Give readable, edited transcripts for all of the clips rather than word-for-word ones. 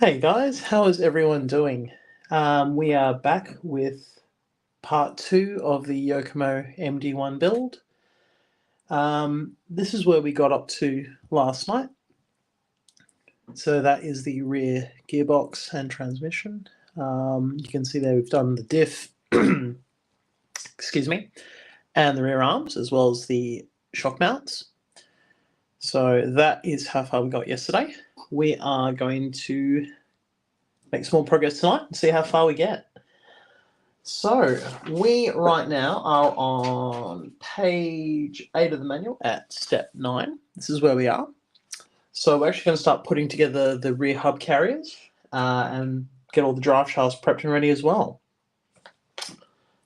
Hey guys, how is everyone doing? We are back with part 2 of the Yokomo MD1 build. This is where we got up to last night. So that is the rear gearbox and transmission. You can see there we've done the diff, excuse me, and the rear arms as well as the shock mounts. So that is how far we got yesterday. We are going to make some more progress tonight and see how far we get. So we right now are on page 8 of the manual at step 9. This is where we are. So we're actually going to start putting together the rear hub carriers and get all the drive shafts prepped and ready as well.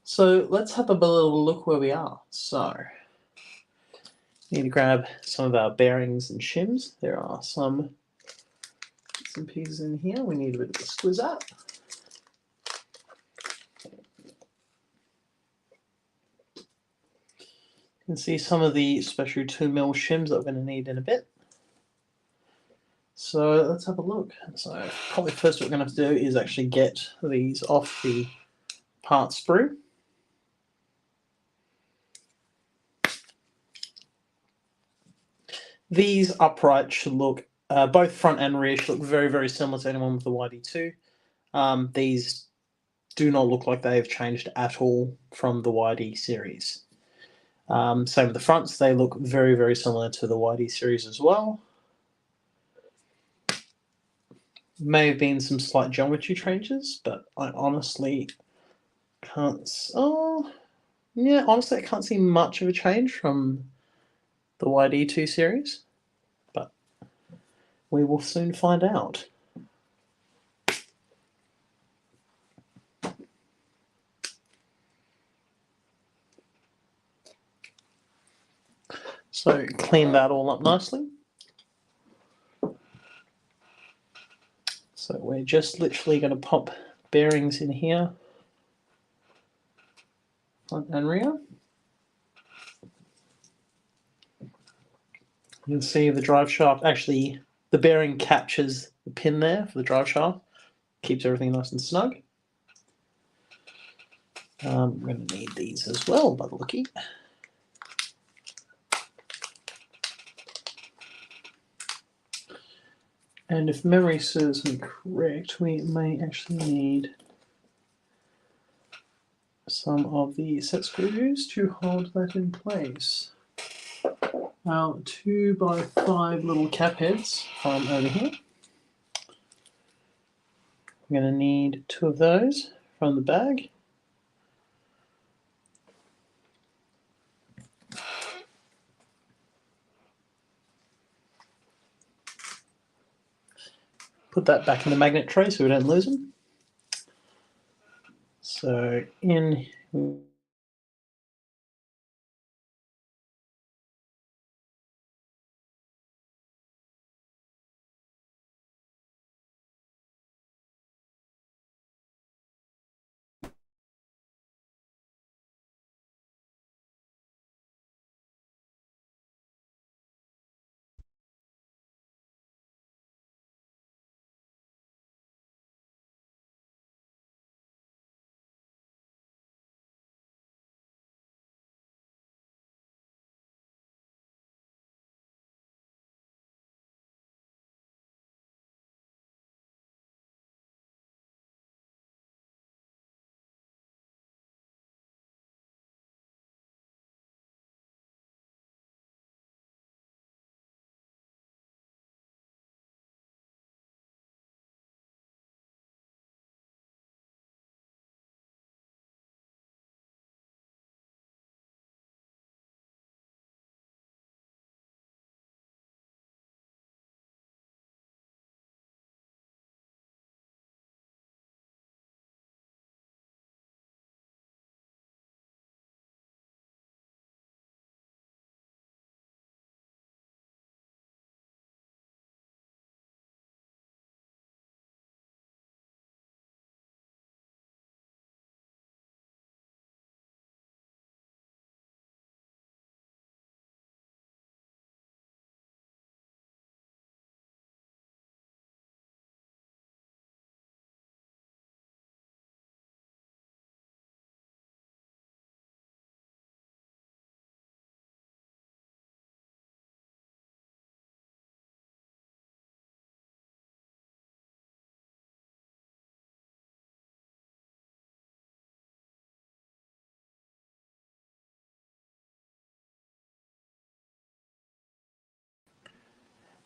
So let's have a little look where we are. So need to grab some of our bearings and shims. There are some bits and pieces in here. We need a bit of a squiz at. You can see some of the special 2mm shims that we're going to need in a bit. So let's have a look. So probably first what we're going to have to do is actually get these off the part sprue. These uprights should look, both front and rear should look very, very similar to anyone with the YD2. These do not look like they've changed at all from the YD series. Same with the fronts, they look very, very similar to the YD series as well. May have been some slight geometry changes, but I honestly can't. Oh, yeah, honestly, I can't see much of a change from the YD2 series, but we will soon find out. So clean that all up nicely. So we're just literally going to pop bearings in here, front and rear. You can see the drive shaft, actually the bearing captures the pin there for the drive shaft, keeps everything nice and snug. We're going to need these as well, by the looky. And if memory serves me correct, we may actually need some of the set screws to hold that in place. Our 2x5 little cap heads from over here. I'm going to need 2 of those from the bag. Put that back in the magnet tray so we don't lose them. So in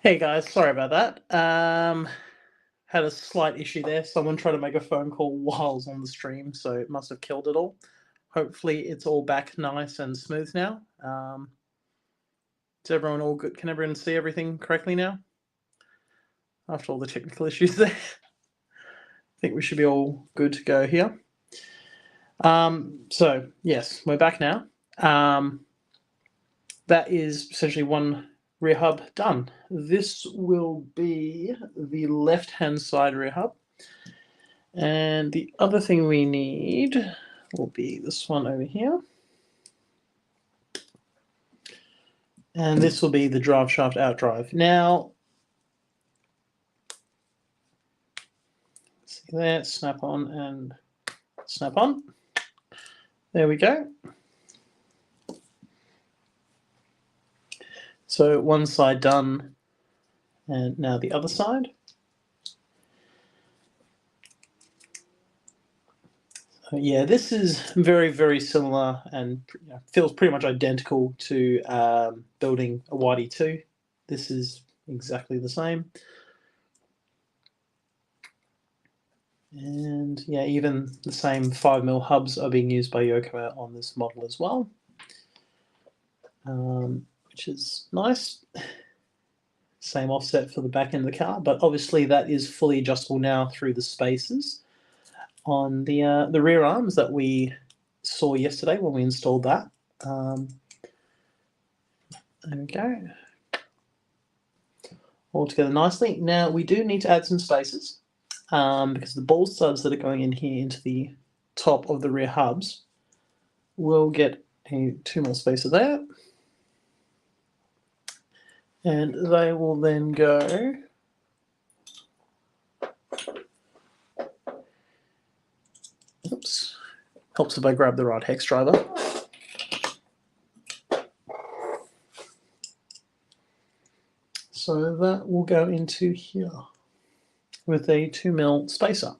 Hey guys, sorry about that. Had a slight issue there. Someone tried to make a phone call while I was on the stream, so it must have killed it all. Hopefully it's all back nice and smooth now. Is everyone all good? Can everyone see everything correctly now? After all the technical issues there. I think we should be all good to go here. So yes, we're back now. That is essentially one rear hub done. This will be the left-hand side rear hub. And the other thing we need will be this one over here. And this will be the drive shaft outdrive. Now, see there, snap on and snap on. There we go. So one side done, and now the other side. So yeah, this is very, very similar and feels pretty much identical to building a YD2. This is exactly the same. And yeah, even the same 5mm hubs are being used by Yokomo on this model as well, which is nice. Same offset for the back end of the car, but obviously that is fully adjustable now through the spacers on the rear arms that we saw yesterday when we installed that. There we go. All together nicely. Now we do need to add some spacers because the ball studs that are going in here into the top of the rear hubs will get a 2mm spacer there. And they will then go oops, helps if I grab the right hex driver. So that will go into here with a 2mm spacer.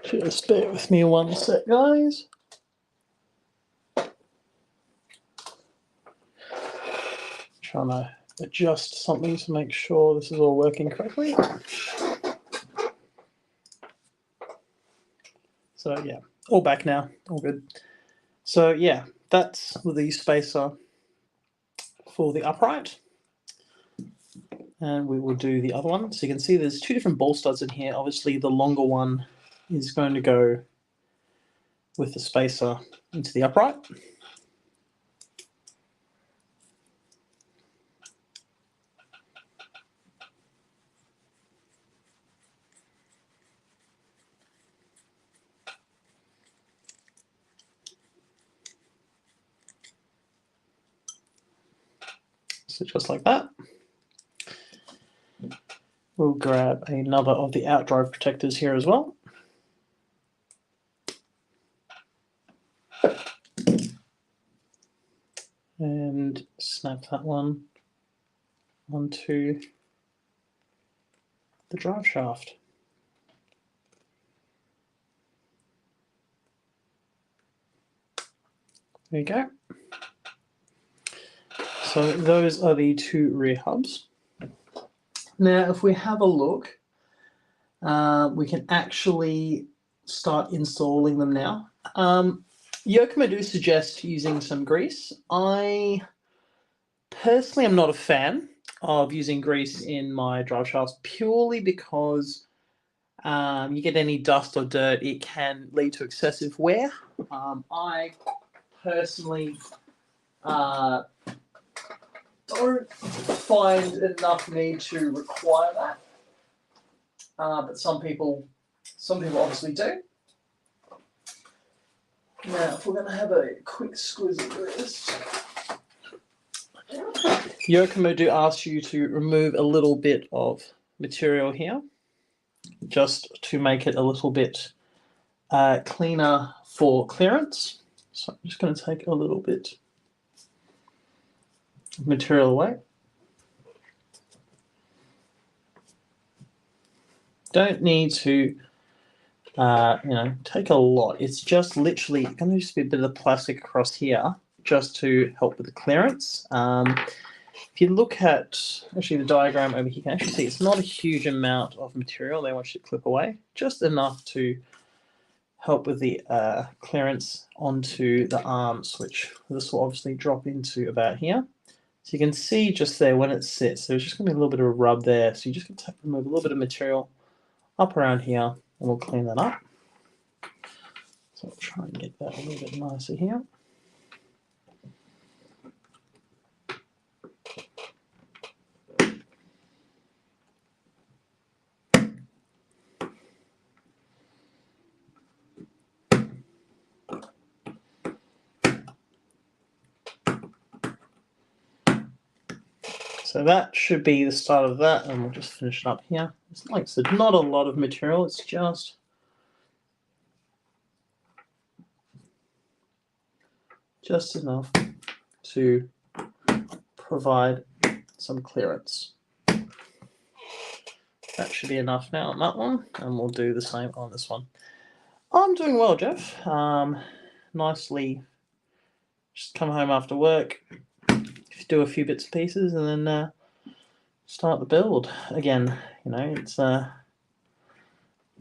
Just bear with me one sec, guys. Trying to adjust something to make sure this is all working correctly. So yeah, all back now, all good. So yeah, that's the spacer for the upright. And we will do the other one. So you can see there's two different ball studs in here. Obviously the longer one is going to go with the spacer into the upright. So just like that. We'll grab another of the outdrive protectors here as well. And snap that one onto the drive shaft. There you go. So those are the two rear hubs. Now, if we have a look, we can actually start installing them now. Yokomo do suggest using some grease. I personally am not a fan of using grease in my drive shafts purely because you get any dust or dirt, it can lead to excessive wear. I personally don't find enough need to require that, but some people obviously do. Now, if we're going to have a quick squeeze of this, Yokomo do ask you to remove a little bit of material here, just to make it a little bit cleaner for clearance. So I'm just going to take a little bit of material away. don't need to take a lot. It's just literally going to just be a bit of the plastic across here just to help with the clearance. If you look at actually the diagram over here, you can actually see it's not a huge amount of material they want you to clip away, just enough to help with the clearance onto the arms, which this will obviously drop into about here. So you can see just there when it sits, there's just going to be a little bit of a rub there. So you just going to remove a little bit of material up around here, and we'll clean that up. So I'll try and get that a little bit nicer here. So that should be the start of that, and we'll just finish it up here. It's like I said, not a lot of material, it's just enough to provide some clearance. That should be enough now on that one, and we'll do the same on this one. I'm doing well, Jeff. Nicely just come home after work, do a few bits and pieces, and then start the build again. It's a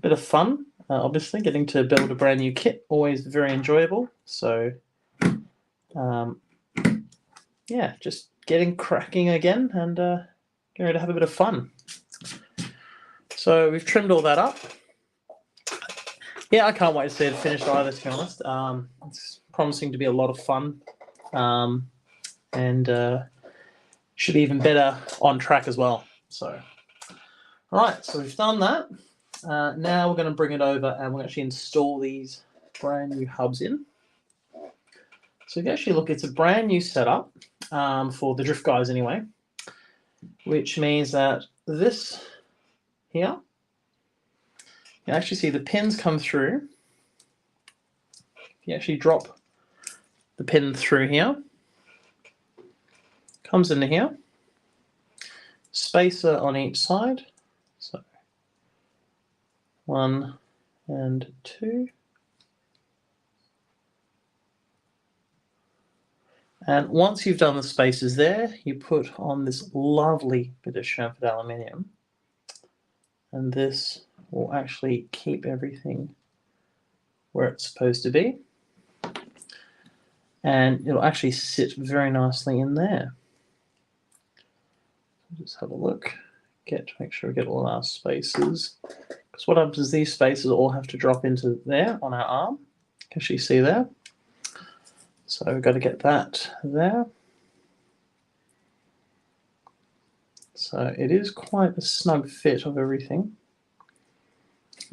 bit of fun. Obviously, getting to build a brand new kit, always very enjoyable. So, yeah, just getting cracking again and getting ready to have a bit of fun. So we've trimmed all that up. Yeah, I can't wait to see it finished either, to be honest. It's promising to be a lot of fun. And should be even better on track as well. So, all right, so we've done that. Now we're going to bring it over and we're going to actually install these brand new hubs in. So if you actually look, it's a brand new setup for the drift guys anyway, which means that this here, you actually see the pins come through. If you actually drop the pin through here, comes into here, spacer on each side, so 1 and 2. And once you've done the spacers there, you put on this lovely bit of chamfered aluminium, and this will actually keep everything where it's supposed to be, and it'll actually sit very nicely in there. Just have a look, make sure we get all our spacers, because what happens is these spacers all have to drop into there on our arm. Can you see there? So we've got to get that there. So it is quite a snug fit of everything.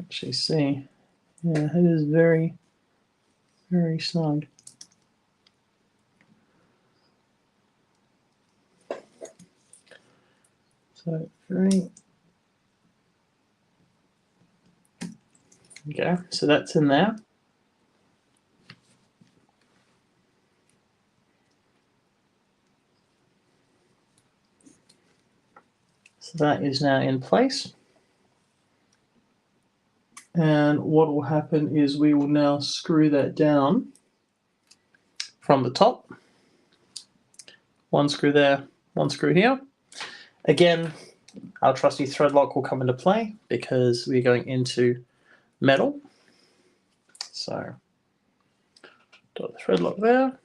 Actually see, yeah, it is very, very snug. So very, okay, so that's in there. So that is now in place. And what will happen is we will now screw that down from the top. One screw there, one screw here. Again, our trusty thread lock will come into play because we're going into metal. So, got the thread lock there.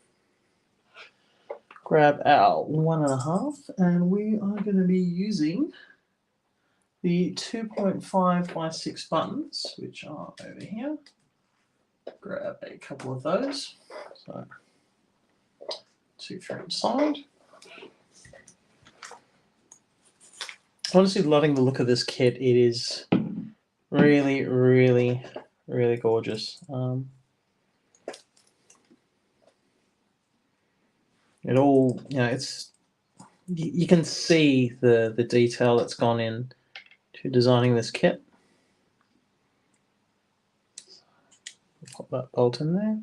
Grab our 1.5, and we are going to be using the 2.5 by 6 buttons, which are over here. Grab a couple of those. So, 2 for each side. Honestly, loving the look of this kit. It is really, really, really gorgeous. It all, it's, you can see the detail that's gone in to designing this kit. Pop that bolt in there.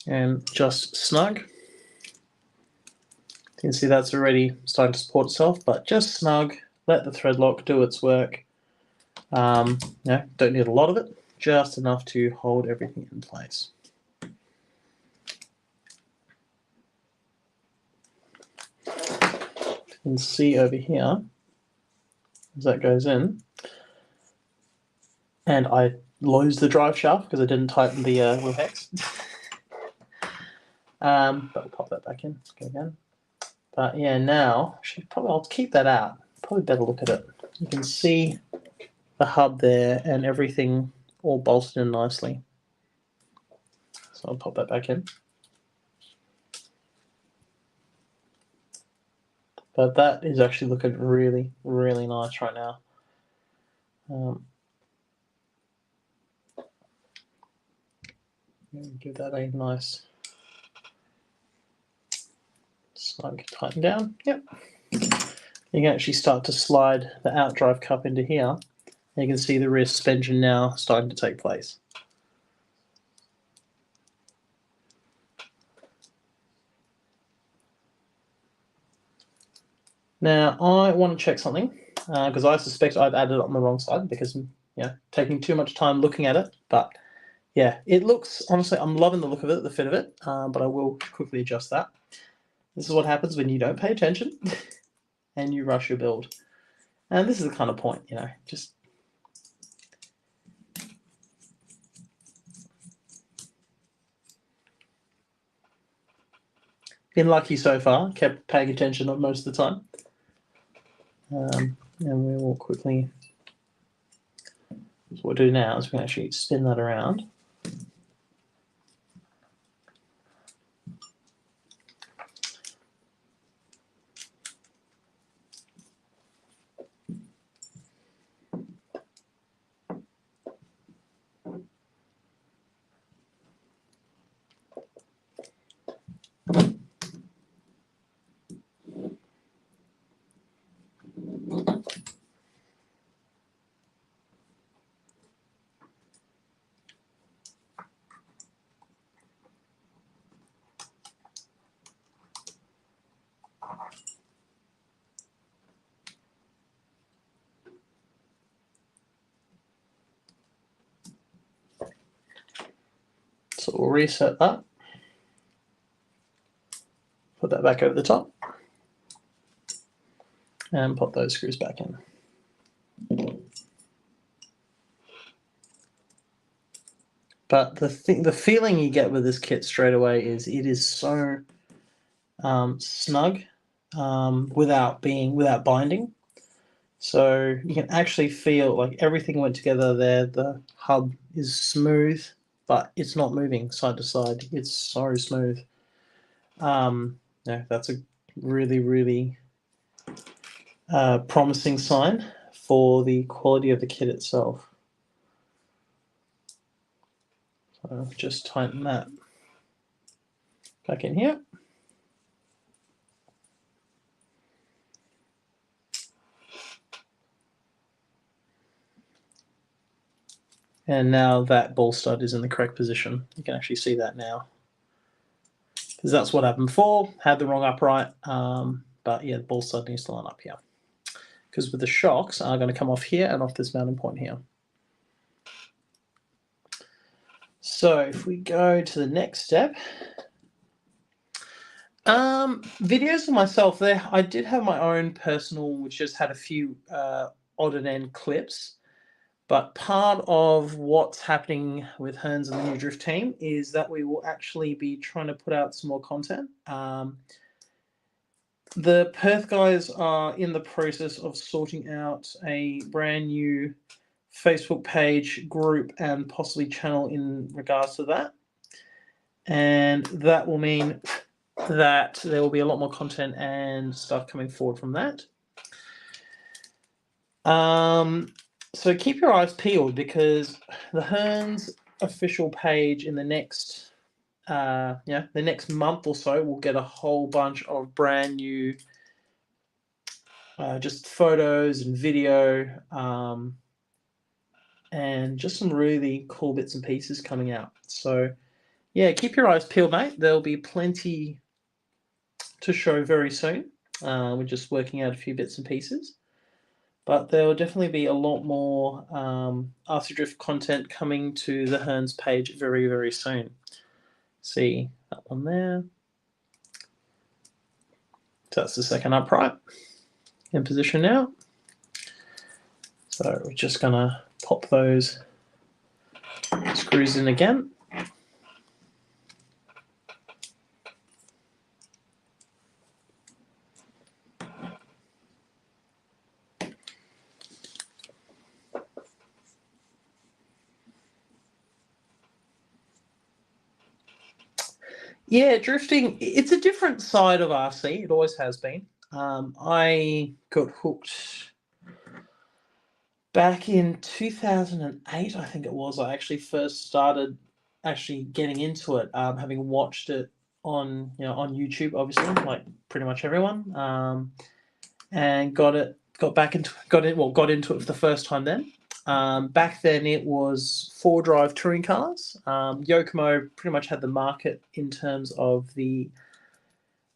and just snug. You can see that's already starting to support itself, but just snug, let the thread lock do its work. Don't need a lot of it, just enough to hold everything in place. You can see over here, as that goes in, and I lose the drive shaft because I didn't tighten the wheel hex. But we'll pop that back in. Go again. But yeah, now I'll keep that out. Probably better look at it. You can see the hub there and everything all bolted in nicely. So I'll pop that back in. But that is actually looking really, really nice right now. Give that a nice snug tighten down. Yep. You can actually start to slide the outdrive cup into here. And you can see the rear suspension now starting to take place. Now I want to check something because I suspect I've added it on the wrong side because taking too much time looking at it. But yeah, it looks, honestly, I'm loving the look of it, the fit of it, but I will quickly adjust that. This is what happens when you don't pay attention and you rush your build. And this is the kind of point, just been lucky so far, kept paying attention most of the time. And we will quickly, so what we'll do now is we can actually spin that around. So we'll reset that. Put that back over the top. And pop those screws back in. But the feeling you get with this kit straight away is it is so snug without binding. So you can actually feel like everything went together there. The hub is smooth, but it's not moving side to side. It's so smooth. That's a really, really promising sign for the quality of the kit itself. So just tighten that back in here. And now that ball stud is in the correct position. You can actually see that now. Because that's what happened before, had the wrong upright. But yeah, the ball stud needs to line up here. Because with the shocks are going to come off here and off this mounting point here. So if we go to the next step, videos of myself there, I did have my own personal, which just had a few odd and end clips. But part of what's happening with Hearns and the New Drift team is that we will actually be trying to put out some more content. The Perth guys are in the process of sorting out a brand new Facebook page, group, and possibly channel in regards to that. And that will mean that there will be a lot more content and stuff coming forward from that. So keep your eyes peeled because the Hearns official page in the next month or so will get a whole bunch of brand new just photos and video and just some really cool bits and pieces coming out. So yeah, keep your eyes peeled, mate. There'll be plenty to show very soon. We're just working out a few bits and pieces. But there will definitely be a lot more RC Drift content coming to the Hearns page very, very soon. See that one there. So that's the second upright in position now. So we're just going to pop those screws in again. Yeah, drifting, it's a different side of RC. It always has been. I got hooked back in 2008, I think it was. I actually first started actually getting into it, having watched it on YouTube, obviously, like pretty much everyone, and got into it for the first time then. Back then it was 4-drive touring cars. Yokomo pretty much had the market in terms of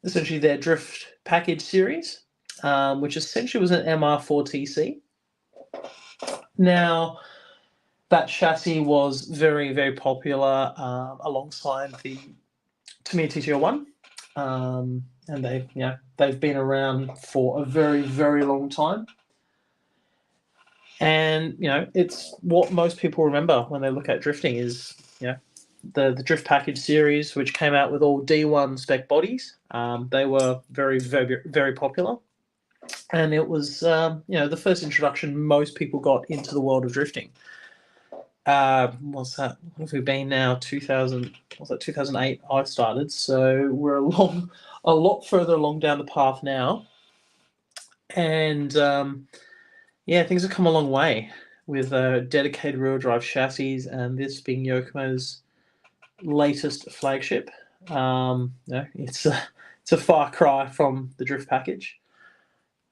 essentially their drift package series, which essentially was an MR4TC. Now, that chassis was very, very popular alongside the Tamiya TT01, and they've been around for a very, very long time. And it's what most people remember when they look at drifting is the drift package series, which came out with all D1 spec bodies. They were very, very, very popular. And it was, the first introduction most people got into the world of drifting. What's that? What have we been now? 2008 I started, so we're a lot further along down the path now. And things have come a long way with dedicated rear drive chassis, and this being Yokomo's latest flagship. It's a far cry from the drift package.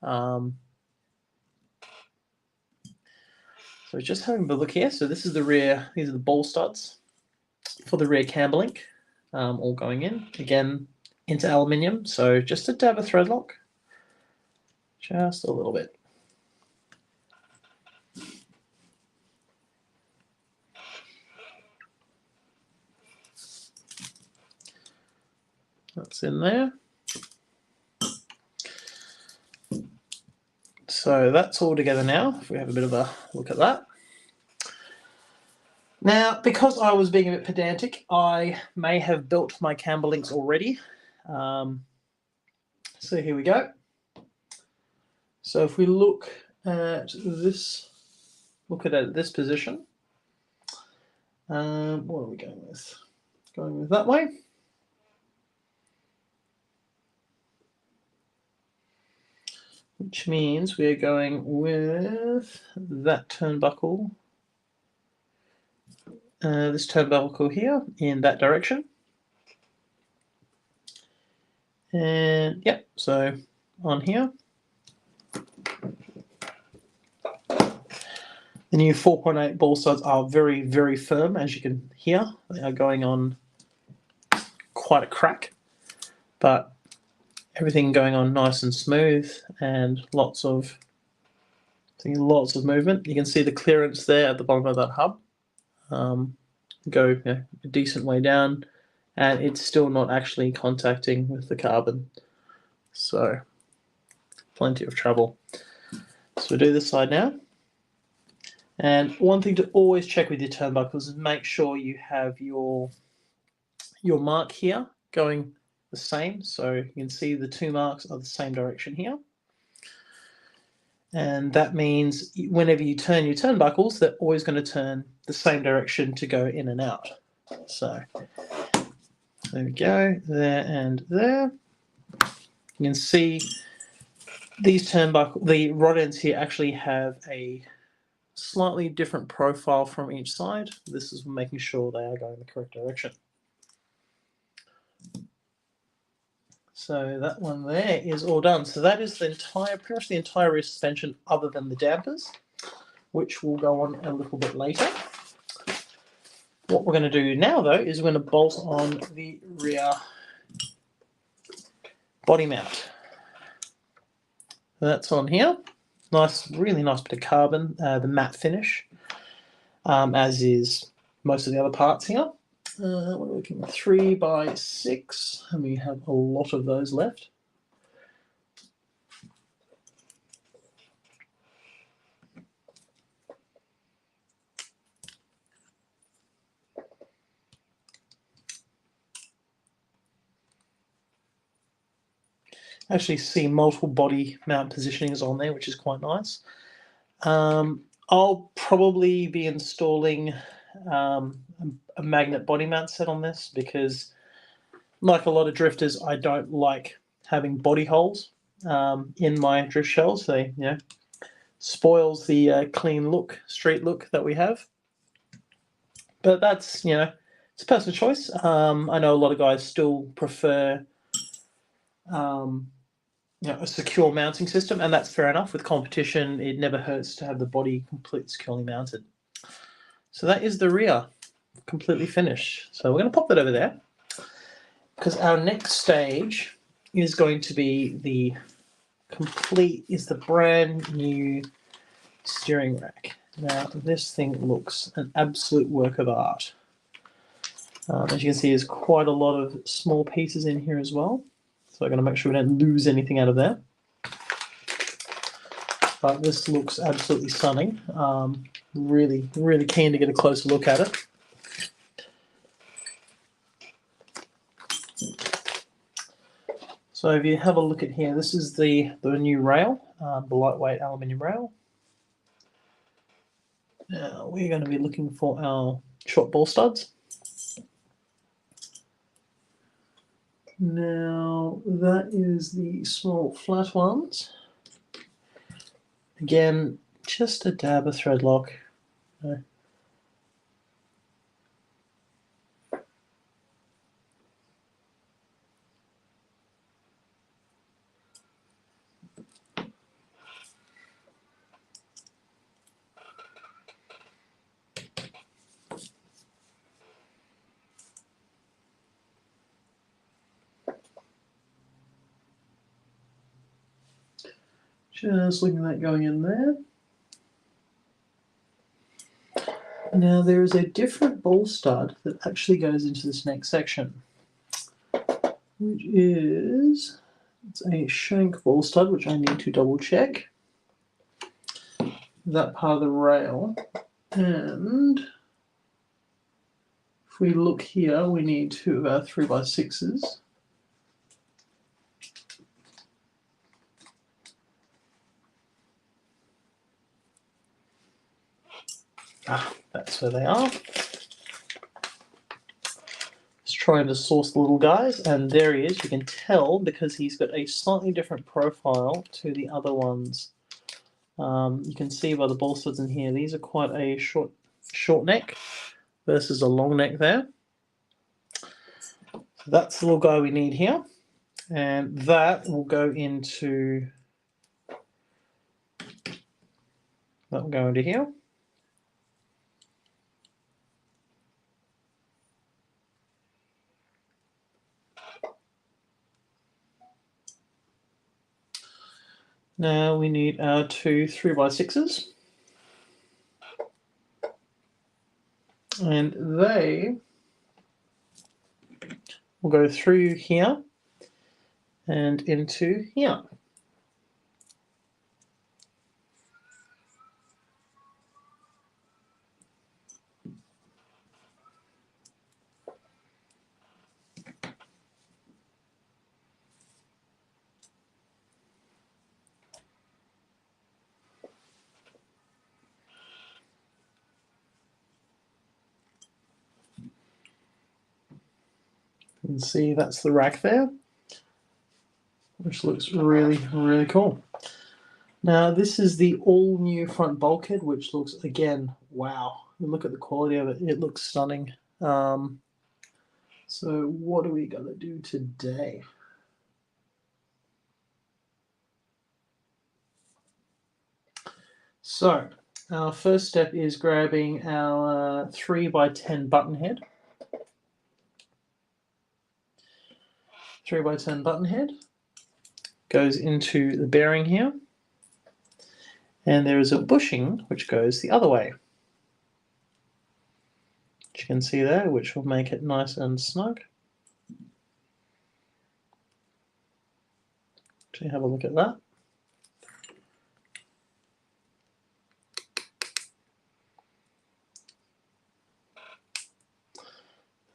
So just having a look here. So this is the rear. These are the ball studs for the rear camber link, all going in again into aluminium. So just a dab of thread lock, just a little bit. That's in there. So that's all together now. If we have a bit of a look at that. Now, because I was being a bit pedantic, I may have built my camber links already. So here we go. So if we look at this, this position. What are we going with? Going with that way. Which means we're going with that turnbuckle, this turnbuckle here in that direction. And yep, so on here. The new 4.8 ball studs are very, very firm, as you can hear. They are going on quite a crack, but everything going on nice and smooth, and lots of movement. You can see the clearance there at the bottom of that hub. Go a decent way down, and it's still not actually contacting with the carbon. So plenty of trouble. So we do this side now. And one thing to always check with your turnbuckles is make sure you have your mark here going the same. So you can see the two marks are the same direction here. And that means whenever you turn your turnbuckles, they're always going to turn the same direction to go in and out. So there we go, there and there. You can see these the rod ends here actually have a slightly different profile from each side. This is making sure they are going the correct direction. So that one there is all done. So that is pretty much the entire rear suspension other than the dampers, which will go on a little bit later. What we're going to do now, though, is we're going to bolt on the rear body mount. That's on here. Nice, really nice bit of carbon, the matte finish, as is most of the other parts here. We're looking at 3x6, and we have a lot of those left. Actually see multiple body mount positionings on there, which is quite nice. I'll probably be installing a magnet body mount set on this because, like a lot of drifters, I don't like having body holes in my drift shells. They, spoils the clean look, street look that we have. But that's, it's a personal choice. I know a lot of guys still prefer a secure mounting system, and that's fair enough. With competition, it never hurts to have the body completely securely mounted. So that is the rear, completely finished. So we're going to pop that over there, because our next stage is going to be the brand new steering rack. Now, this thing looks an absolute work of art. As you can see, there's quite a lot of small pieces in here as well. So I'm going to make sure we don't lose anything out of there. But this looks absolutely stunning. Really, really keen to get a closer look at it. So if you have a look at here, this is the new rail, the lightweight aluminium rail. Now we're going to be looking for our short ball studs. Now that is the small flat ones. Again, just a dab of thread lock. Just looking at that going in there. Now there is a different ball stud that actually goes into this next section, which is a shank ball stud, which I need to double check. That part of the rail. And if we look here, we need two of our 3x6s. That's where they are. Just trying to source the little guys, and there he is. You can tell because he's got a slightly different profile to the other ones. You can see by the ball studs in here, these are quite a short neck versus a long neck there. So that's the little guy we need here, and that will go into here. Now we need our two 3x6s, and they will go through here and into here. You can see that's the rack there, which looks really, really cool. Now this is the all new front bulkhead, which looks, again, wow. Look at the quality of it. It looks stunning. So what are we going to do today? So our first step is grabbing our 3x10 button head. 3x10 button head goes into the bearing here, and there is a bushing which goes the other way, which you can see there, which will make it nice and snug. So have a look at that.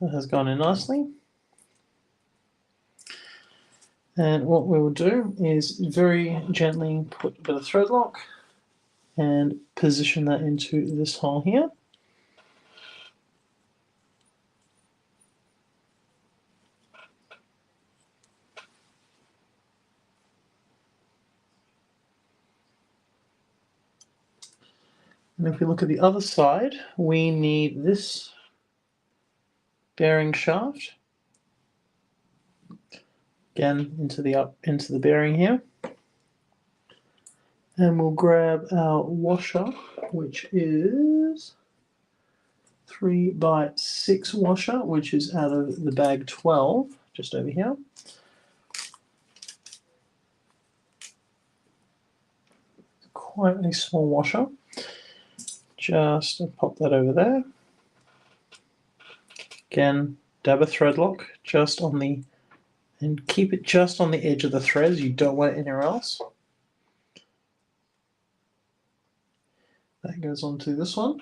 That has gone in nicely. And what we will do is very gently put a bit of thread lock and position that into this hole here. And if we look at the other side, we need this bearing shaft, again into the bearing here, and we'll grab our washer, which is 3x6 washer, which is out of the bag 12, just over here. Quite a small washer. Just pop that over there. Again, dab a thread lock just on the, and keep it just on the edge of the threads. You don't want it anywhere else. That goes onto this one.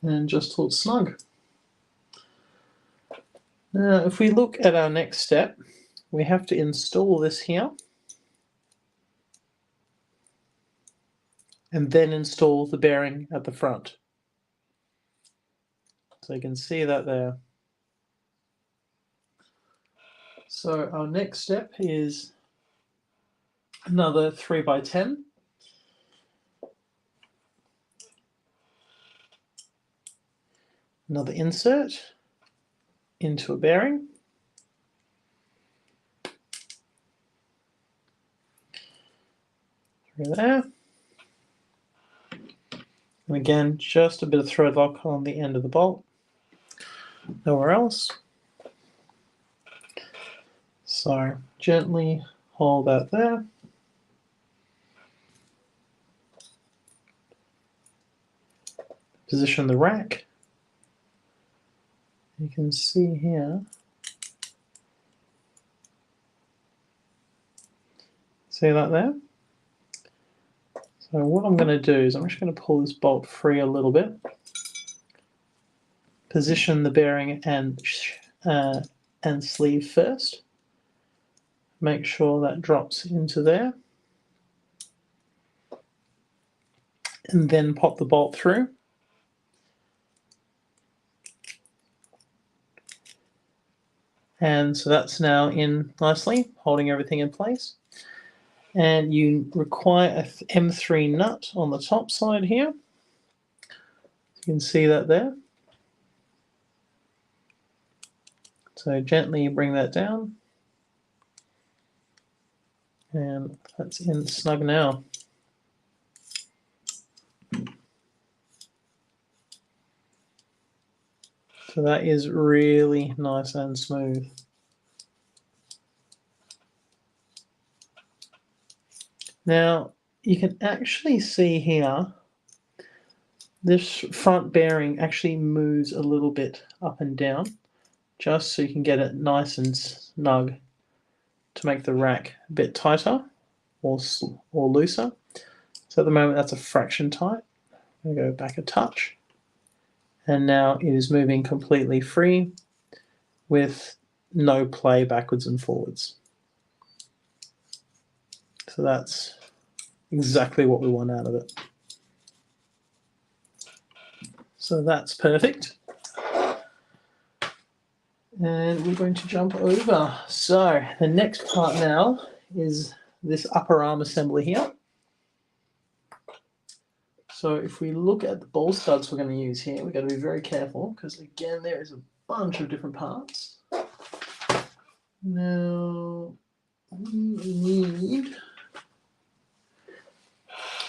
And just hold snug. Now, if we look at our next step, we have to install this here, and then install the bearing at the front. So you can see that there. So our next step is another 3x10. Another insert into a bearing. Through there. And again, just a bit of thread lock on the end of the bolt. Nowhere else. So gently hold that there. Position the rack. You can see here. See that there? So what I'm going to do is I'm just going to pull this bolt free a little bit. Position the bearing and sleeve first. Make sure that drops into there. And then pop the bolt through. And so that's now in nicely, holding everything in place. And you require a M3 nut on the top side here. You can see that there. So gently bring that down. And that's in snug now. So that is really nice and smooth. Now, you can actually see here, this front bearing actually moves a little bit up and down, just so you can get it nice and snug to make the rack a bit tighter or looser. So at the moment, that's a fraction tight. I'm going to go back a touch. And now it is moving completely free with no play backwards and forwards. So that's exactly what we want out of it. So that's perfect. And we're going to jump over. So the next part now is this upper arm assembly here. So if we look at the ball studs we're going to use here, we've got to be very careful because again there is a bunch of different parts. Now need.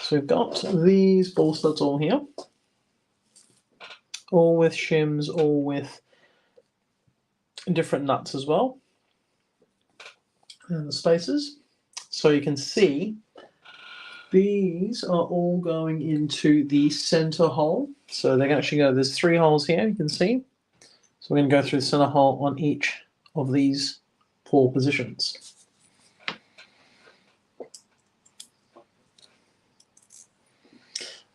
So we've got these ball studs all here, all with shims, all with different nuts as well, and the spacers. So you can see these are all going into the center hole. So they're actually go. There's 3 holes here. You can see. So we're going to go through the center hole on each of these 4 positions.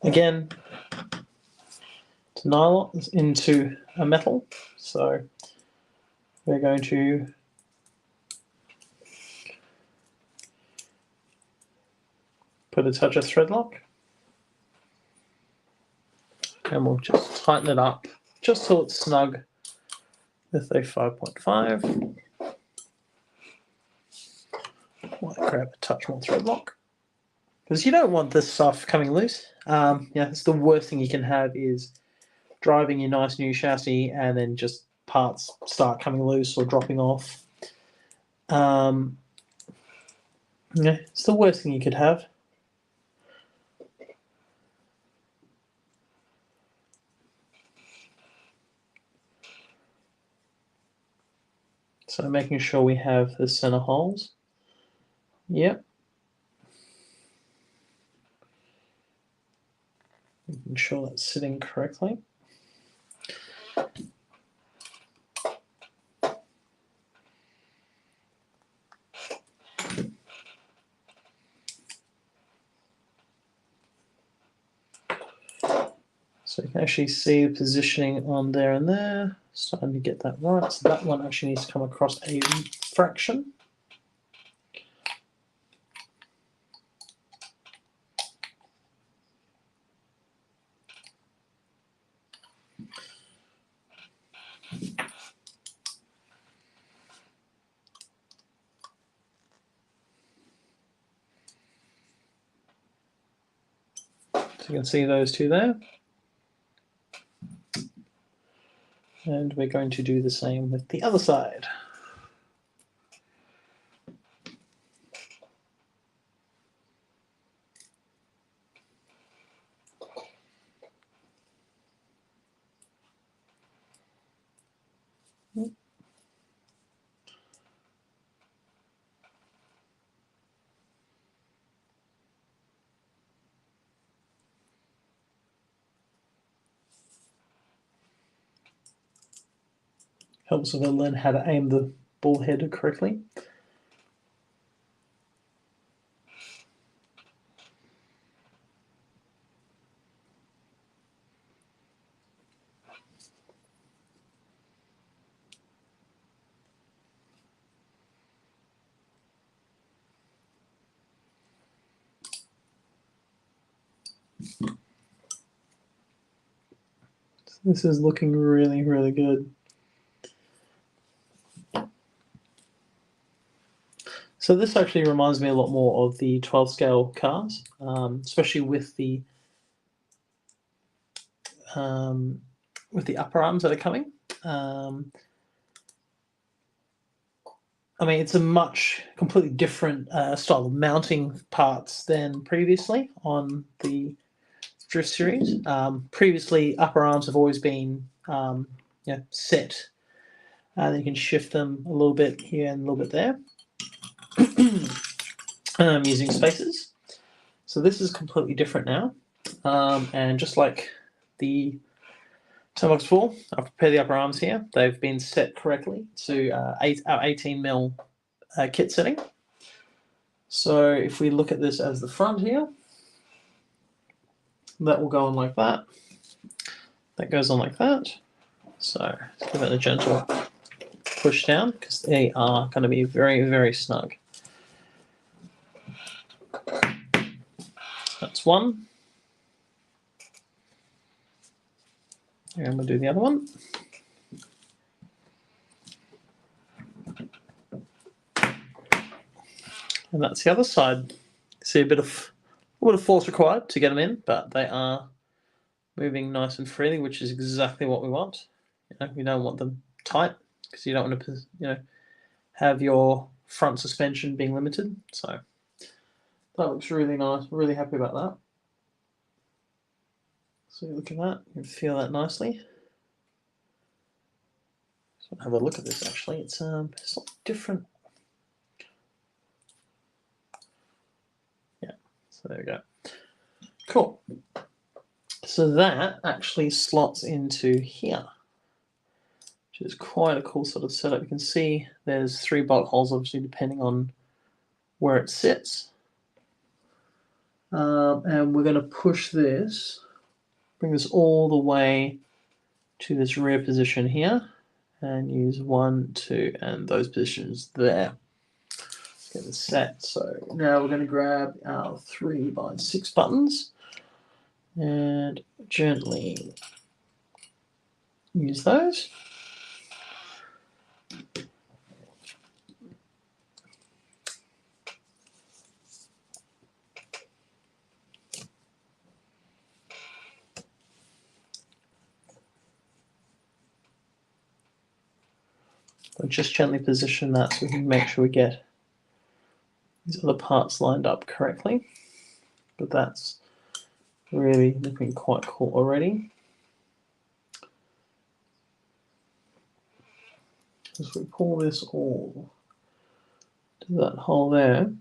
Again, it's nylon into a metal. So we're going to put a touch of thread lock, and we'll just tighten it up just so it's snug with a 5.5. Might grab a touch more thread lock, because you don't want this stuff coming loose. Yeah, it's the worst thing you can have is driving your nice new chassis and then just parts start coming loose or dropping off. Yeah, it's the worst thing you could have. So making sure we have the center holes. Yep. Making sure that's sitting correctly. So you can actually see the positioning on there and there. Starting to get that right. So that one actually needs to come across a fraction. So you can see those 2 there. And we're going to do the same with the other side. Helps if I learn how to aim the ball head correctly. This is looking really, really good. So this actually reminds me a lot more of the 12 scale cars, especially with the upper arms that are coming. I mean, it's a much completely different style of mounting parts than previously on the Drift series. Previously, upper arms have always been set, and then you can shift them a little bit here and a little bit there. Using spacers. So this is completely different now, and just like the Toolbox 4, I've prepared the upper arms here. They've been set correctly to our 18mm kit setting. So if we look at this as the front here, that will go on like that. That goes on like that. So let's give it a gentle push down, because they are going to be very, very snug. That's one. And we'll do the other one. And that's the other side. See a little bit of force required to get them in, but they are moving nice and freely, which is exactly what we want. We don't want them tight, because you don't want to have your front suspension being limited. So that looks really nice. Really happy about that. So look at that. You can feel that nicely. So have a look at this. Actually, it's different. Yeah. So there we go. Cool. So that actually slots into here, which is quite a cool sort of setup. You can see there's 3 bolt holes, obviously, depending on where it sits. And we're going to push this, bring this all the way to this rear position here, and use 1, 2, and those positions there. Let's get this set. So now we're going to grab our 3x6 buttons and gently use those. We'll just gently position that so we can make sure we get these other parts lined up correctly. But that's really looking quite cool already. As we pull this all to that hole there,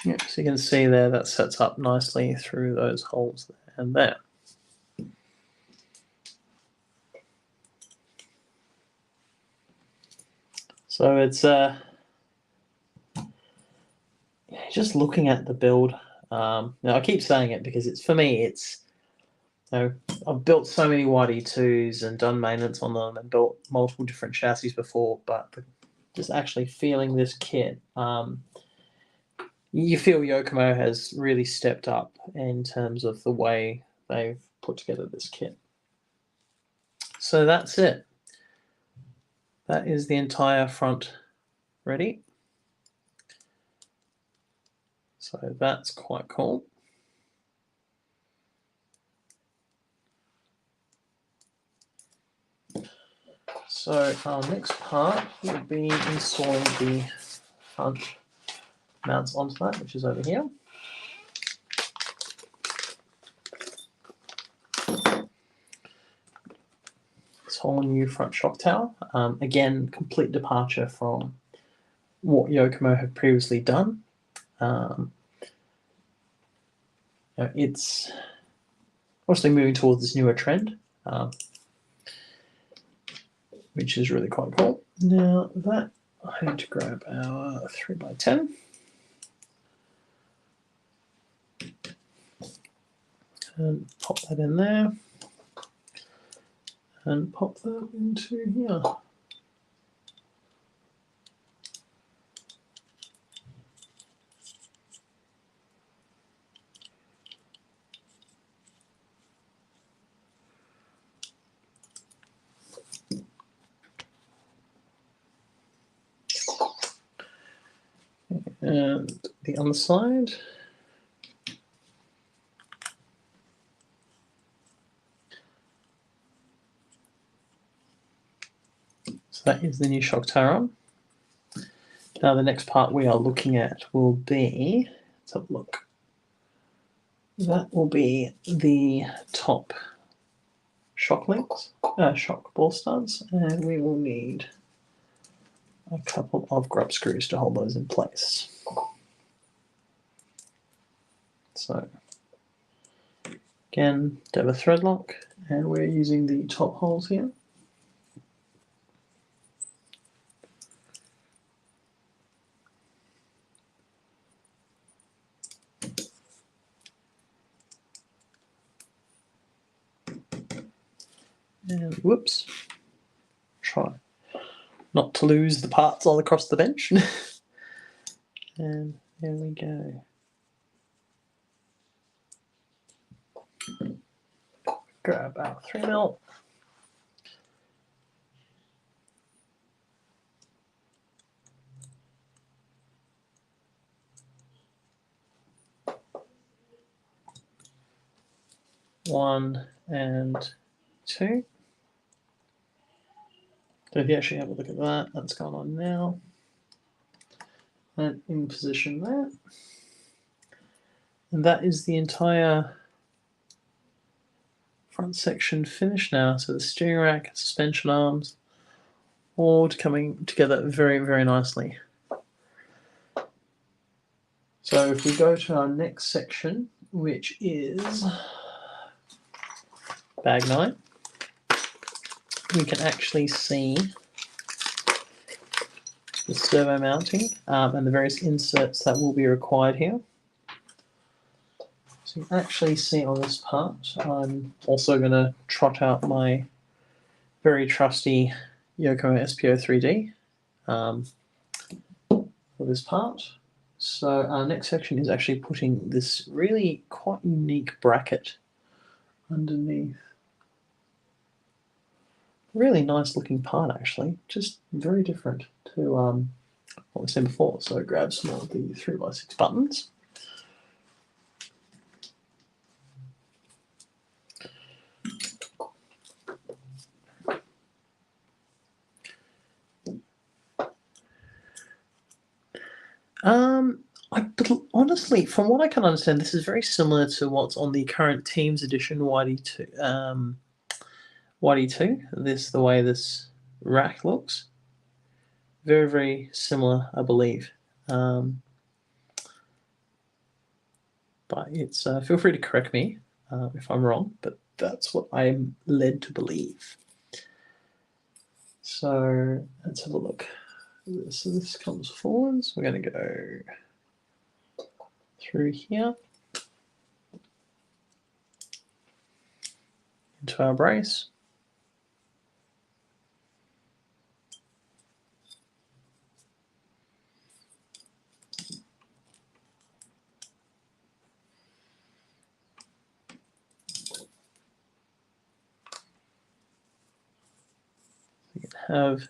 yeah, so you can see there that sets up nicely through those holes there and there. So it's just looking at the build. Now I keep saying it because it's, for me, it's, you know, I've built so many YD2s and done maintenance on them and built multiple different chassis before, but just actually feeling this kit, you feel Yokomo has really stepped up in terms of the way they've put together this kit. So that's it. That is the entire front ready. So that's quite cool. So our next part will be installing the front mounts onto that, which is over here. This whole new front shock tower. Again, complete departure from what Yokomo had previously done. It's obviously moving towards this newer trend, which is really quite cool. Now that I need to grab our 3x10. And pop that in there. And pop that into here. And the other side. So that is the new shock tower on. Now the next part we are looking at will be, let's have a look. That will be the top shock links, shock ball studs, and we will need a couple of grub screws to hold those in place. So again, have a thread lock, and we're using the top holes here. And whoops, try not to lose the parts all across the bench. And there we go. Grab our 3mm. One and two. So if you actually have a look at that, that's going on now. And in position there. And that is the entire front section finished now. So the steering rack, suspension arms, all coming together very, very nicely. So if we go to our next section, which is bag 9, we can actually see the servo mounting and the various inserts that will be required here. So you can actually see on this part, I'm also going to trot out my very trusty Yokomo SPO 3D for this part. So our next section is actually putting this really quite unique bracket underneath. Really nice looking part actually, just very different to what we've seen before. So grab some of the 3x6 buttons. Honestly, from what I can understand, this is very similar to what's on the current Teams Edition YD2. YD2. The way this rack looks, very, very similar, I believe. But it's feel free to correct me if I'm wrong, but that's what I'm led to believe. So let's have a look. So this comes forwards. We're going to go through here into our brace. You can have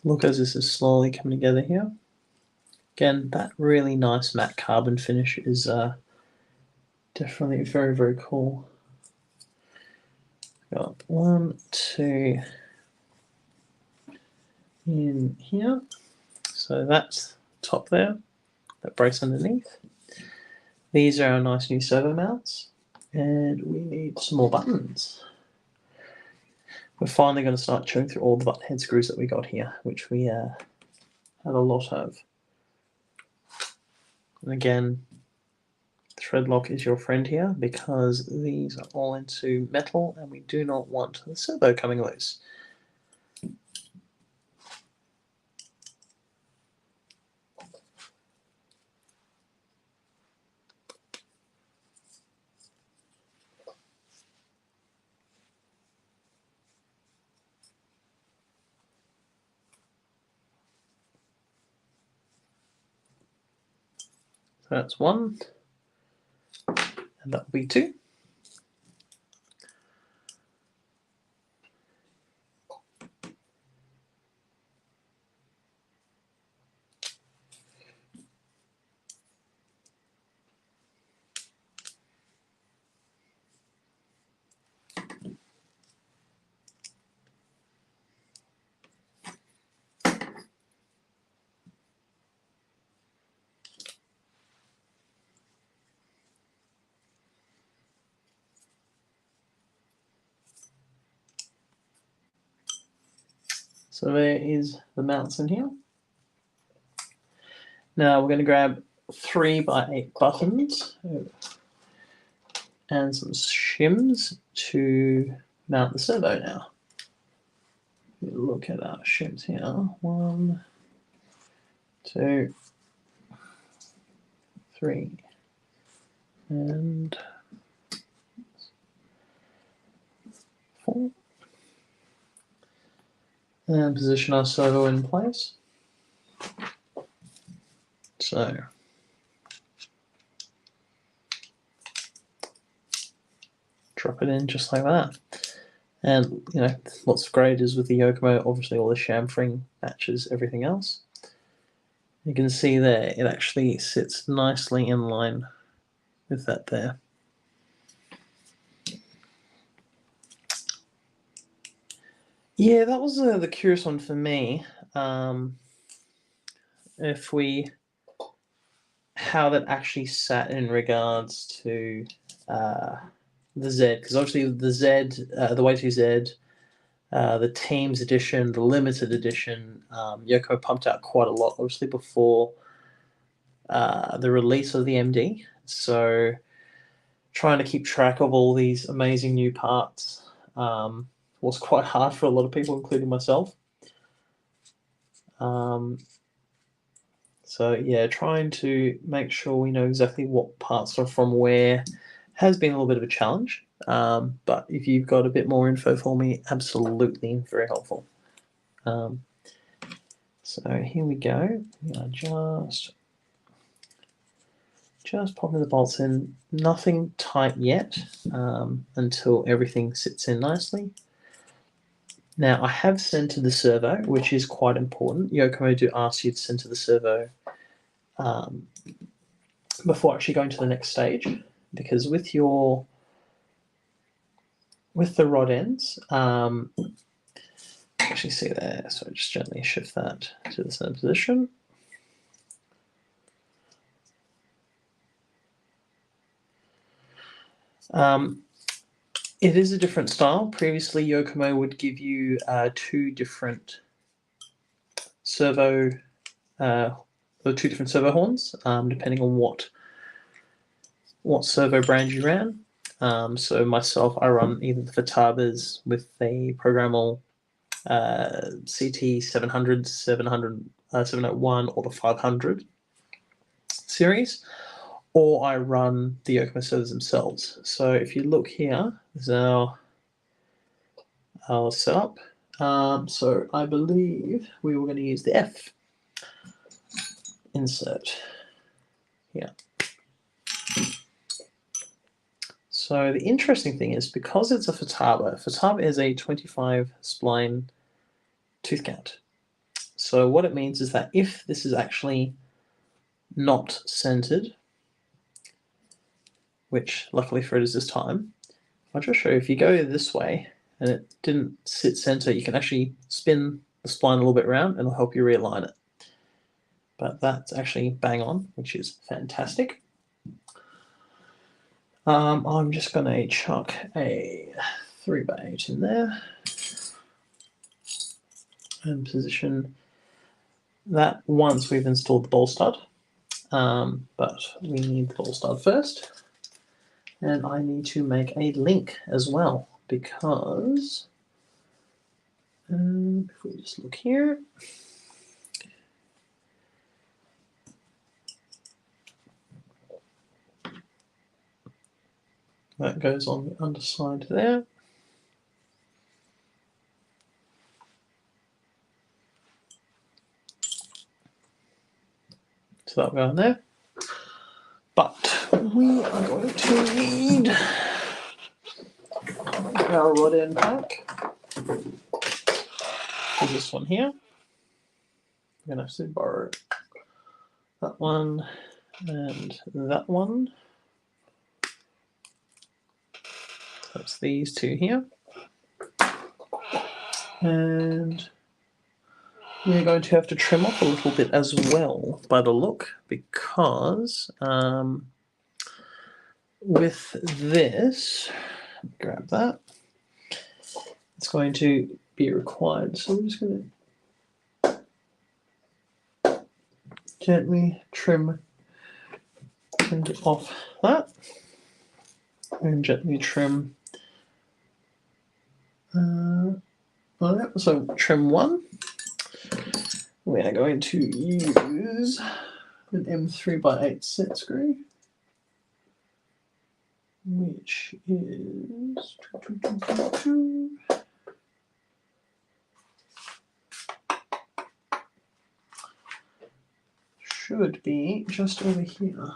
look as this is slowly coming together here. Again, that really nice matte carbon finish is definitely very, very cool. Got 1, 2 in here. So that's top there, that brace underneath. These are our nice new servo mounts, and we need some more buttons. We're finally going to start chewing through all the button head screws that we got here, which we had a lot of. And again, thread lock is your friend here because these are all into metal and we do not want the servo coming loose. So that's 1, and that will be 2. So there is the mounts in here. Now we're going to grab 3x8 buttons and some shims to mount the servo now. Look at our shims here. 1, 2, 3, and 4. And position our servo in place. So drop it in just like that. And you know what's great is with the Yokomo, obviously all the chamfering matches everything else. You can see there it actually sits nicely in line with that there. Yeah, that was the curious one for me. If we, how that actually sat in regards to the Z, because obviously the Z, the Way 2 Z, the Teams edition, the limited edition, Yoko pumped out quite a lot, obviously before the release of the MD. So trying to keep track of all these amazing new parts was quite hard for a lot of people, including myself. So yeah, trying to make sure we know exactly what parts are from where has been a little bit of a challenge. But if you've got a bit more info for me, absolutely very helpful. So here we go. We are just popping the bolts in. Nothing tight yet until everything sits in nicely. Now I have centered the servo, which is quite important. Yokomo do ask you to center the servo before actually going to the next stage, because with the rod ends, actually see there, so just gently shift that to the center position. It is a different style. Previously, Yokomo would give you two different servo horns, depending on what servo brand you ran. So myself, I run either the Futabas with a programmable CT 700, 701, or the 500 series, or I run the Yokomo servers themselves. So if you look here, there's our setup. So I believe we were going to use the F insert here. So the interesting thing is, because it's a Futaba is a 25 spline tooth count. So what it means is that if this is actually not centered, which luckily for it is this time, I'll just show you, if you go this way and it didn't sit center, you can actually spin the spline a little bit around and it'll help you realign it. But that's actually bang on, which is fantastic. I'm just going to chuck a 3x8 in there and position that once we've installed the ball stud. But we need the ball stud first. And I need to make a link as well, because if we just look here, that goes on the underside there. So that'll go in there. But we are going to need our rod end pack. Is this one here. I'm going to have to borrow that one and that one. That's these two here. And we're going to have to trim off a little bit as well by the look, because with this, grab that, it's going to be required. So we're just going to gently trim off that and gently trim so trim one. We are going to use an M3x8 set screw, which is should be just over here.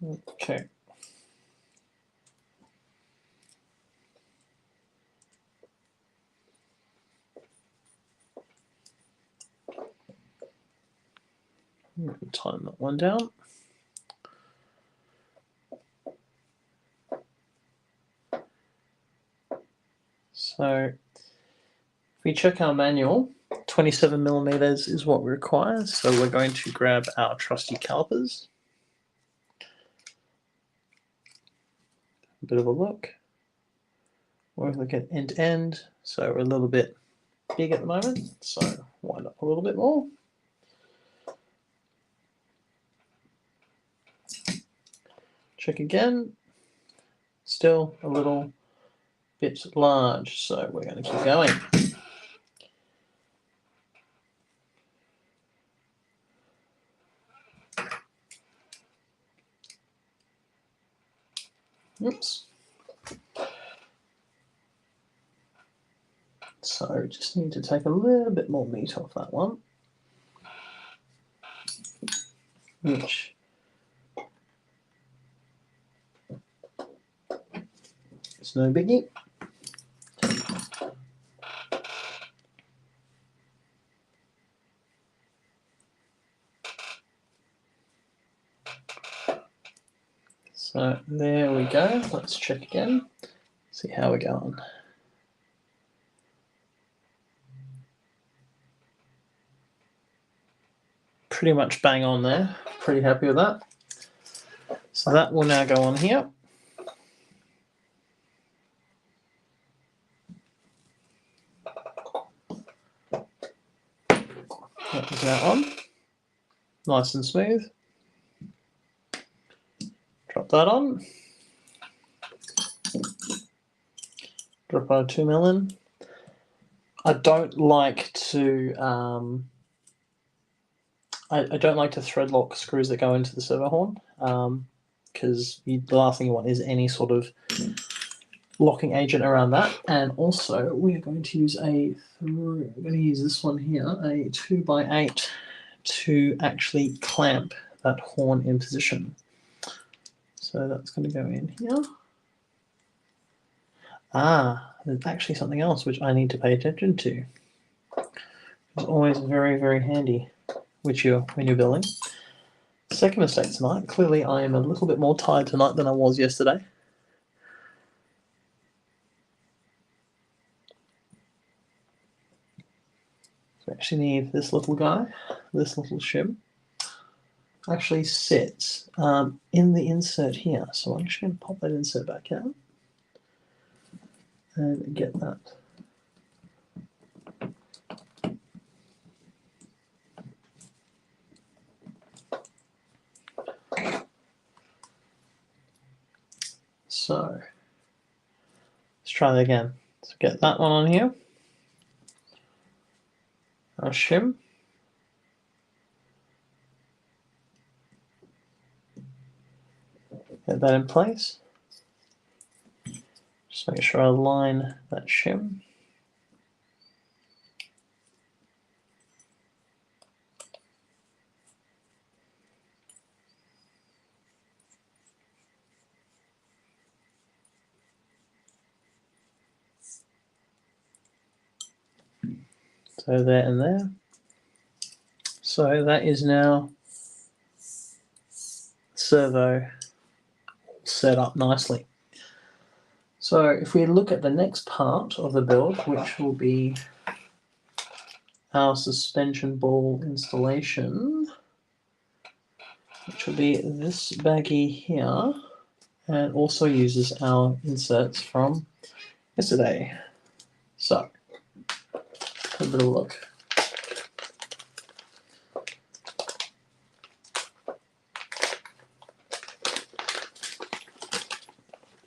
Okay. Tighten that one down. So if we check our manual, 27 millimeters is what we require. So we're going to grab our trusty calipers. A bit of a look. We're looking at end to end. So we're a little bit big at the moment. So wind up a little bit more. Check again. Still a little bit large. So we're going to keep going. Oops. So just need to take a little bit more meat off that one, which is no biggie. So there we go. Let's check again, see how we're going. Pretty much bang on there. Pretty happy with that. So that will now go on here. That is now on. Nice and smooth. Drop that on. Drop our 2mm in. I don't like to I don't like to thread lock screws that go into the servo horn, because the last thing you want is any sort of locking agent around that. And also we're going to use this one here, a 2x8, to actually clamp that horn in position. So that's going to go in here. There's actually something else which I need to pay attention to. It's always very, very handy when you're building. Second mistake tonight. Clearly I am a little bit more tired tonight than I was yesterday. So I actually need this little guy, this little shim, actually sits in the insert here. So I'm just going to pop that insert back out and get that. So let's try that again. So get that one on here. Our shim. Get that in place. Just make sure I align that shim. So there and there. So that is now servo set up nicely. So if we look at the next part of the build, which will be our suspension ball installation, which will be this baggie here, and also uses our inserts from yesterday. So have a bit of a look.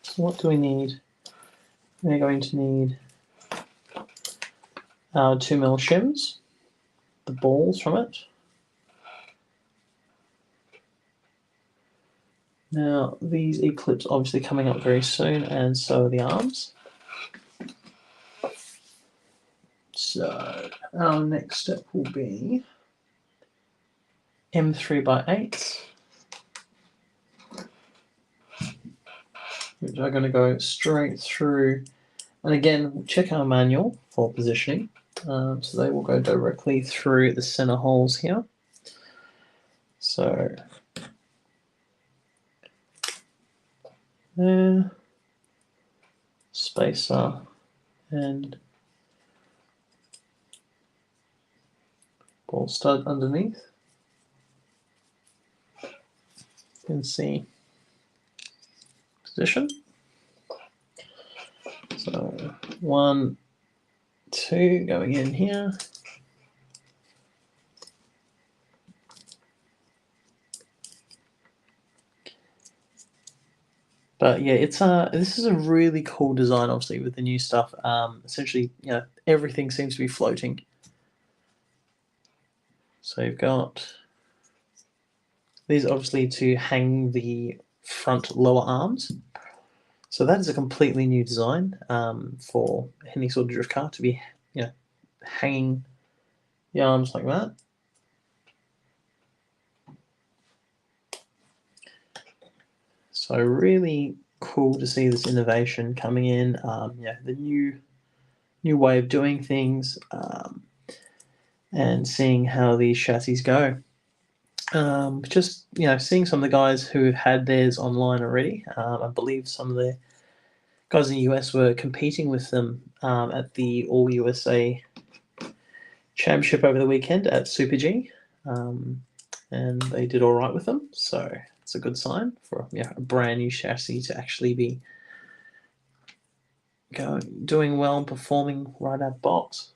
So what do we need? We're going to need our 2mm shims, the balls from it. Now these E-clips obviously coming up very soon, and so are the arms. So our next step will be M3x8, which are going to go straight through. And again, check our manual for positioning. So they will go directly through the center holes here. So there, spacer and ball stud underneath. You can see position. So 1, 2 going in here. But yeah, it's this is a really cool design, obviously, with the new stuff. Essentially, everything seems to be floating. So you've got these obviously to hang the front lower arms. So that is a completely new design for any sort of drift car to be, hanging the arms like that. So really cool to see this innovation coming in. The new way of doing things, and seeing how these chassis go. Just seeing some of the guys who have had theirs online already. I believe some of the guys in the US were competing with them at the All USA Championship over the weekend at Super G, and they did all right with them. So it's a good sign for a brand new chassis to actually be doing well and performing right out of the box.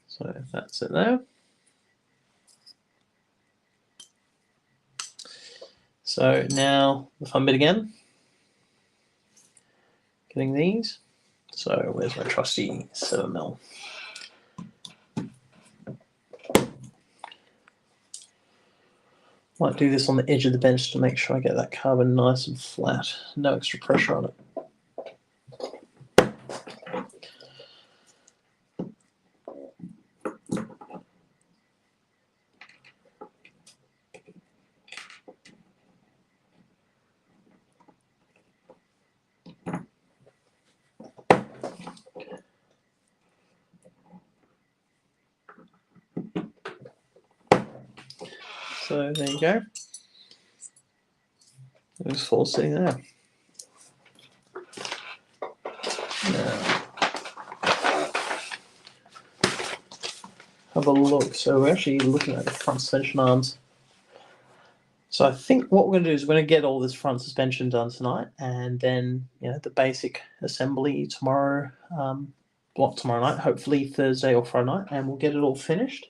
So that's it there. So now the fun bit again. Getting these. So where's my trusty 7mm? Might do this on the edge of the bench to make sure I get that carbon nice and flat. No extra pressure on it. So there you go. There's 4 sitting there. Now, have a look. So we're actually looking at the front suspension arms. So I think what we're going to do is we're going to get all this front suspension done tonight, and then the basic assembly tomorrow. Tomorrow night, hopefully Thursday or Friday night, and we'll get it all finished.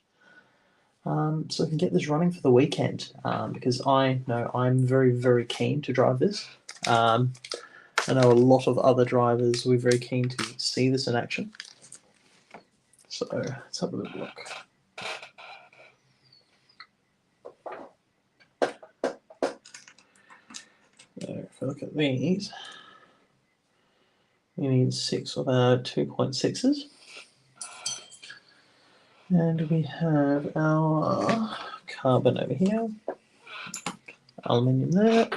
So we can get this running for the weekend, because I know I'm very, very keen to drive this. I know a lot of other drivers will be very keen to see this in action. So let's have a little look. So if we look at these, we need 6 of our 2.6s. And we have our carbon over here, aluminium there.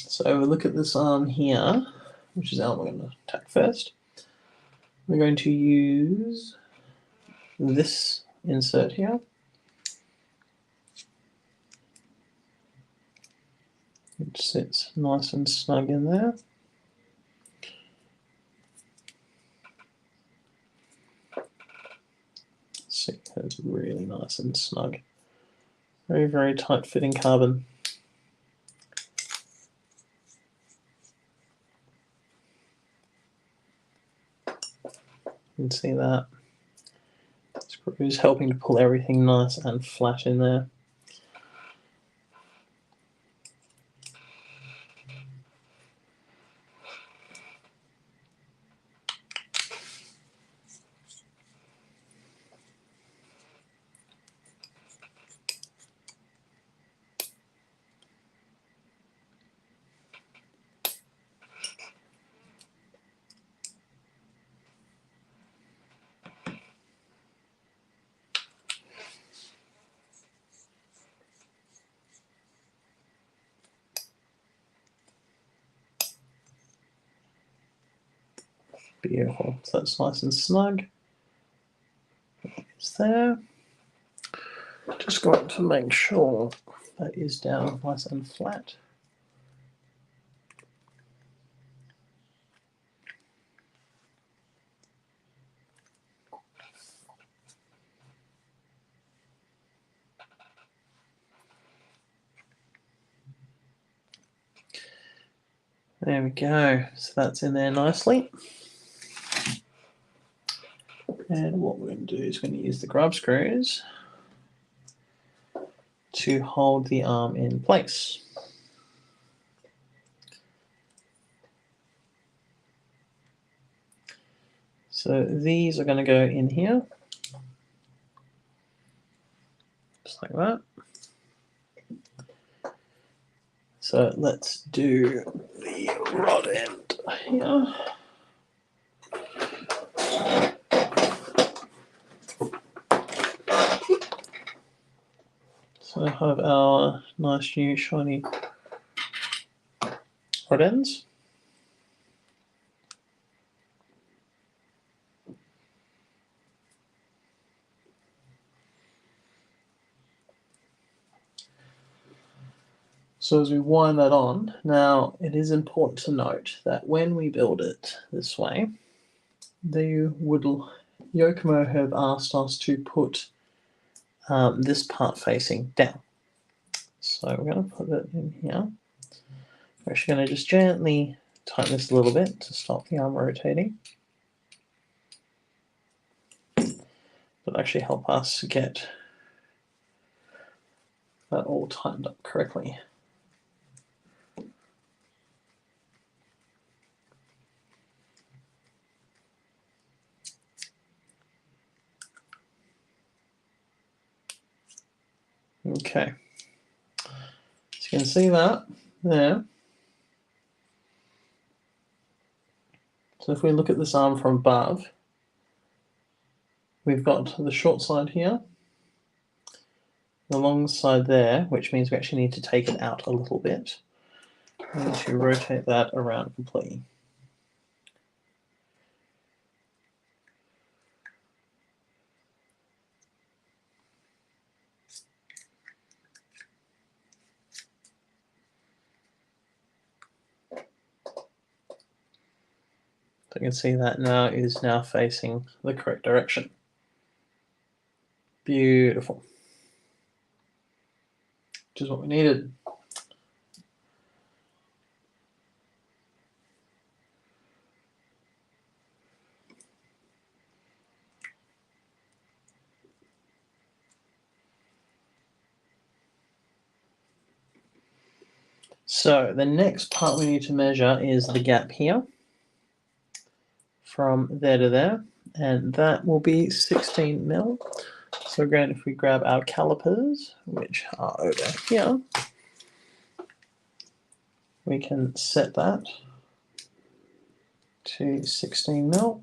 So we look at this arm here, which is our we're going to attack first. We're going to use this insert here. Which sits nice and snug in there. See, that's really nice and snug. Very, very tight fitting carbon. You can see that. Screws helping to pull everything nice and flat in there. Beautiful. So that's nice and snug. It's there. Just going to make sure that is down nice and flat. There we go. So that's in there nicely. And what we're going to do is we're going to use the grub screws to hold the arm in place. So these are going to go in here, just like that. So let's do the rod end here. So I have our nice new shiny rod ends. So as we wind that on, now it is important to note that when we build it this way, Yokomo have asked us to put this part facing down. So we're going to put it in here. We're actually going to just gently tighten this a little bit to stop the arm rotating. That'll actually help us get that all tightened up correctly. Okay, so you can see that there. So if we look at this arm from above, we've got the short side here, the long side there, which means we actually need to take it out a little bit. We need to rotate that around completely. So you can see that now is now facing the correct direction. Beautiful. Which is what we needed. So the next part we need to measure is the gap here from there to there, and that will be 16 mil. So again, if we grab our calipers, which are over here, we can set that to 16 mil.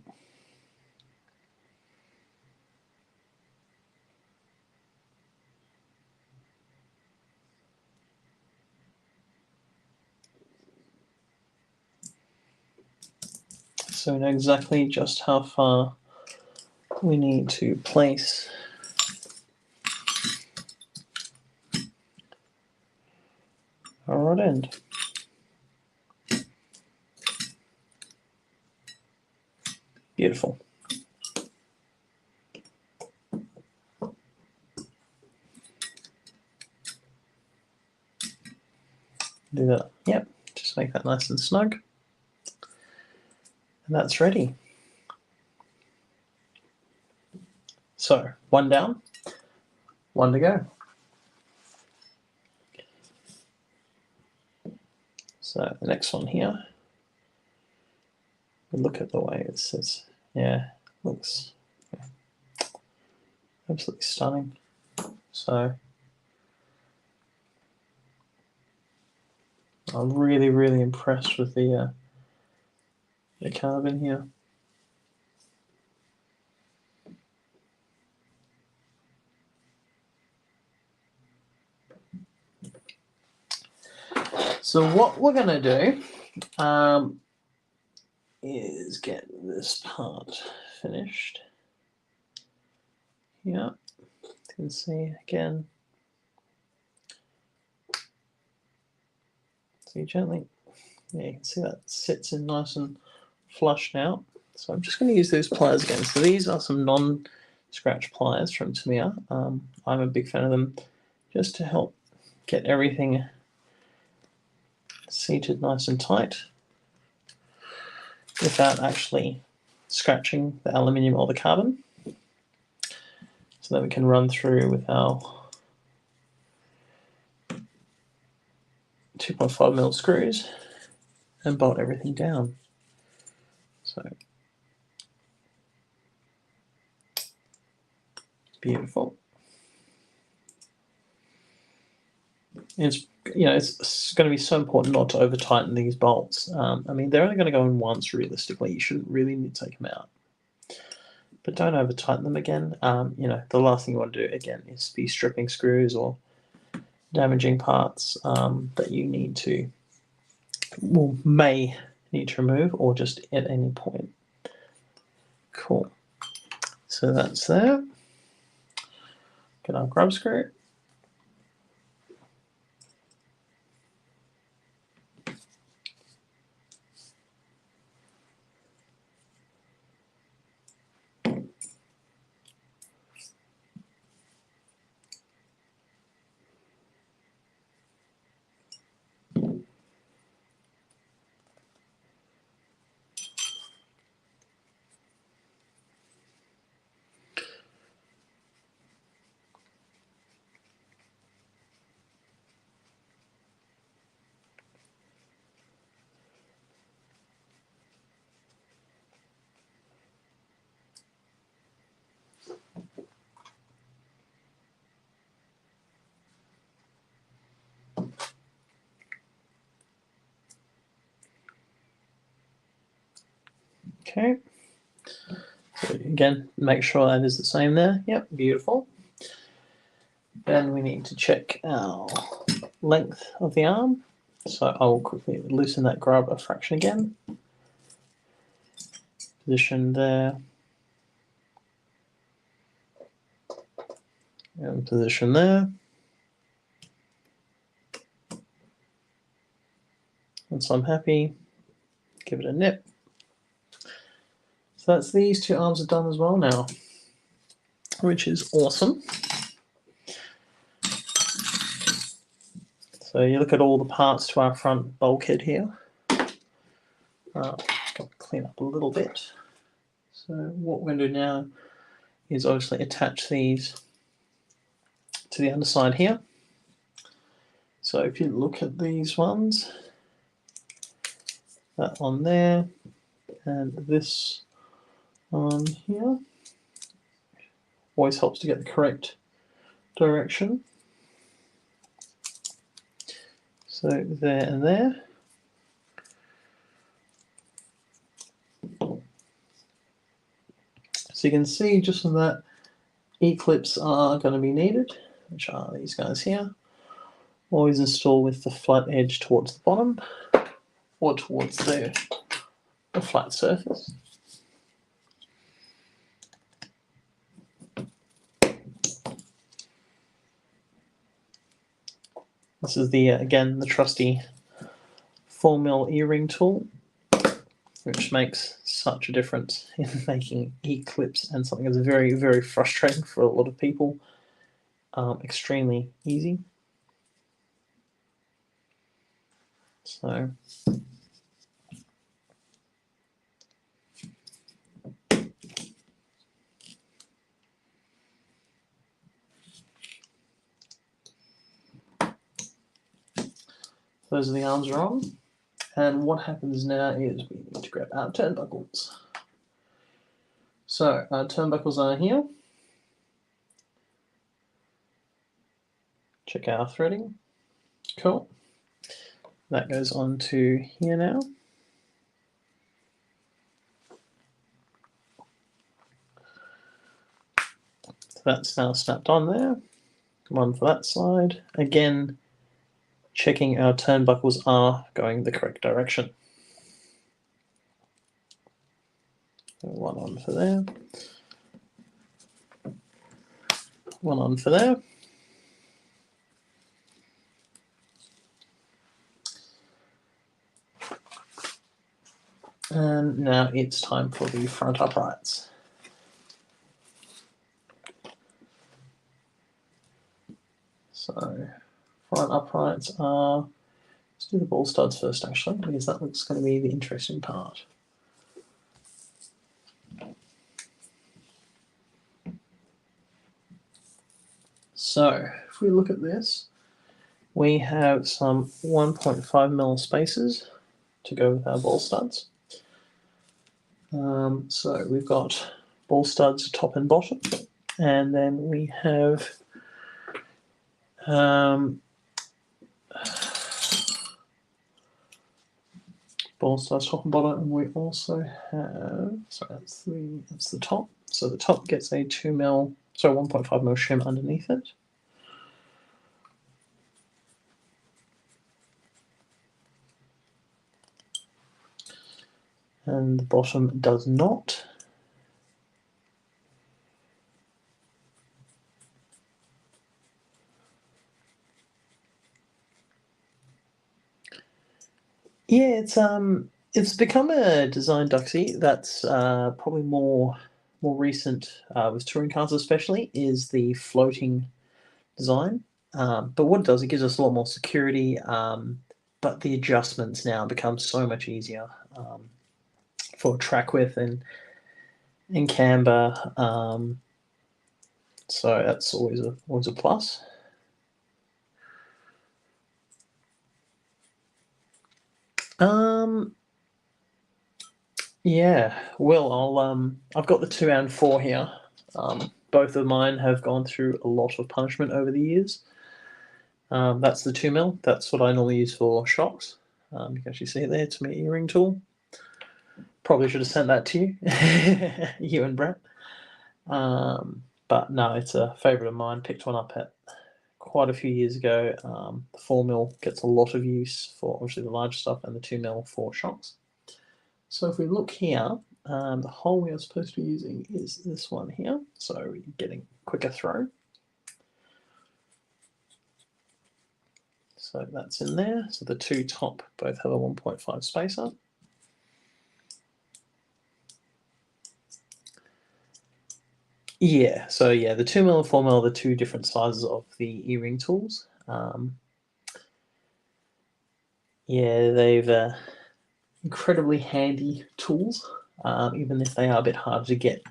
So we know exactly just how far we need to place our rod end. Beautiful. Do that, yep, just make that nice and snug. And that's ready. So, one down, one to go. So the next one here, look at the way it sits. Yeah, looks absolutely stunning. So I'm really, really impressed with the carbon here. So what we're going to do, is get this part finished. Yeah, you can see again. See gently. Yeah, you can see that sits in nice and flush now. So I'm just going to use those pliers again. So these are some non-scratch pliers from Tamiya. I'm a big fan of them just to help get everything seated nice and tight without actually scratching the aluminium or the carbon. So that we can run through with our 2.5mm screws and bolt everything down. So beautiful. It's it's going to be so important not to over tighten these bolts. I mean, they're only going to go in once realistically. You shouldn't really need to take them out, but don't over tighten them again. The last thing you want to do again is be stripping screws or damaging parts that you may need to remove, or just at any point. Cool. So that's there. Get our grub screw. Okay. So again, make sure that is the same there. Yep, beautiful. Then we need to check our length of the arm. So I will quickly loosen that grub a fraction again. Position there. And position there. Once I'm happy, give it a nip. So that's these two arms are done as well now, which is awesome. So you look at all the parts to our front bulkhead here. Got to clean up a little bit. So what we're going to do now is obviously attach these to the underside here. So if you look at these ones, that one there, and this on here, always helps to get the correct direction. So there and there. So you can see just from that, E-clips are going to be needed, which are these guys here. Always install with the flat edge towards the bottom or towards the flat surface. This is again the trusty 4mm earring tool, which makes such a difference in making E-clips and something that's very, very frustrating for a lot of people. Extremely easy. So those are the arms are on. And what happens now is we need to grab our turnbuckles. So our turnbuckles are here. Check our threading. Cool. That goes on to here now. So that's now snapped on there. One for that side. Again, checking our turnbuckles are going the correct direction. One on for there. One on for there. And now it's time for the front uprights. So front uprights are, let's do the ball studs first actually, because that looks going to be the interesting part. So if we look at this, we have some 1.5mm spacers to go with our ball studs. So we've got ball studs top and bottom, and then we have ball studs top and bottom, and we also have, sorry, that's the top. So the top gets a 1.5mm shim underneath it. And the bottom does not. Yeah, it's become a design duxie that's probably more recent with touring cars especially, is the floating design. But what it does, it gives us a lot more security, but the adjustments now become so much easier for track width and camber. So that's always a plus. Yeah, well, I've got the 2 and 4 here. Both of mine have gone through a lot of punishment over the years. That's the 2mm. That's what I normally use for shocks. You can actually see it there. It's my earring tool. Probably should have sent that to you, you and Brett. But no, it's a favourite of mine. Picked one up at quite a few years ago. The 4mm gets a lot of use for obviously the large stuff, and the 2mm for shocks. So if we look here, the hole we are supposed to be using is this one here. So you're getting quicker throw. So that's in there. So the 2 top both have a 1.5 spacer. Yeah, so yeah, the 2mm and 4mm are the 2 different sizes of the earring tools. Yeah, they've incredibly handy tools, even if they are a bit hard to get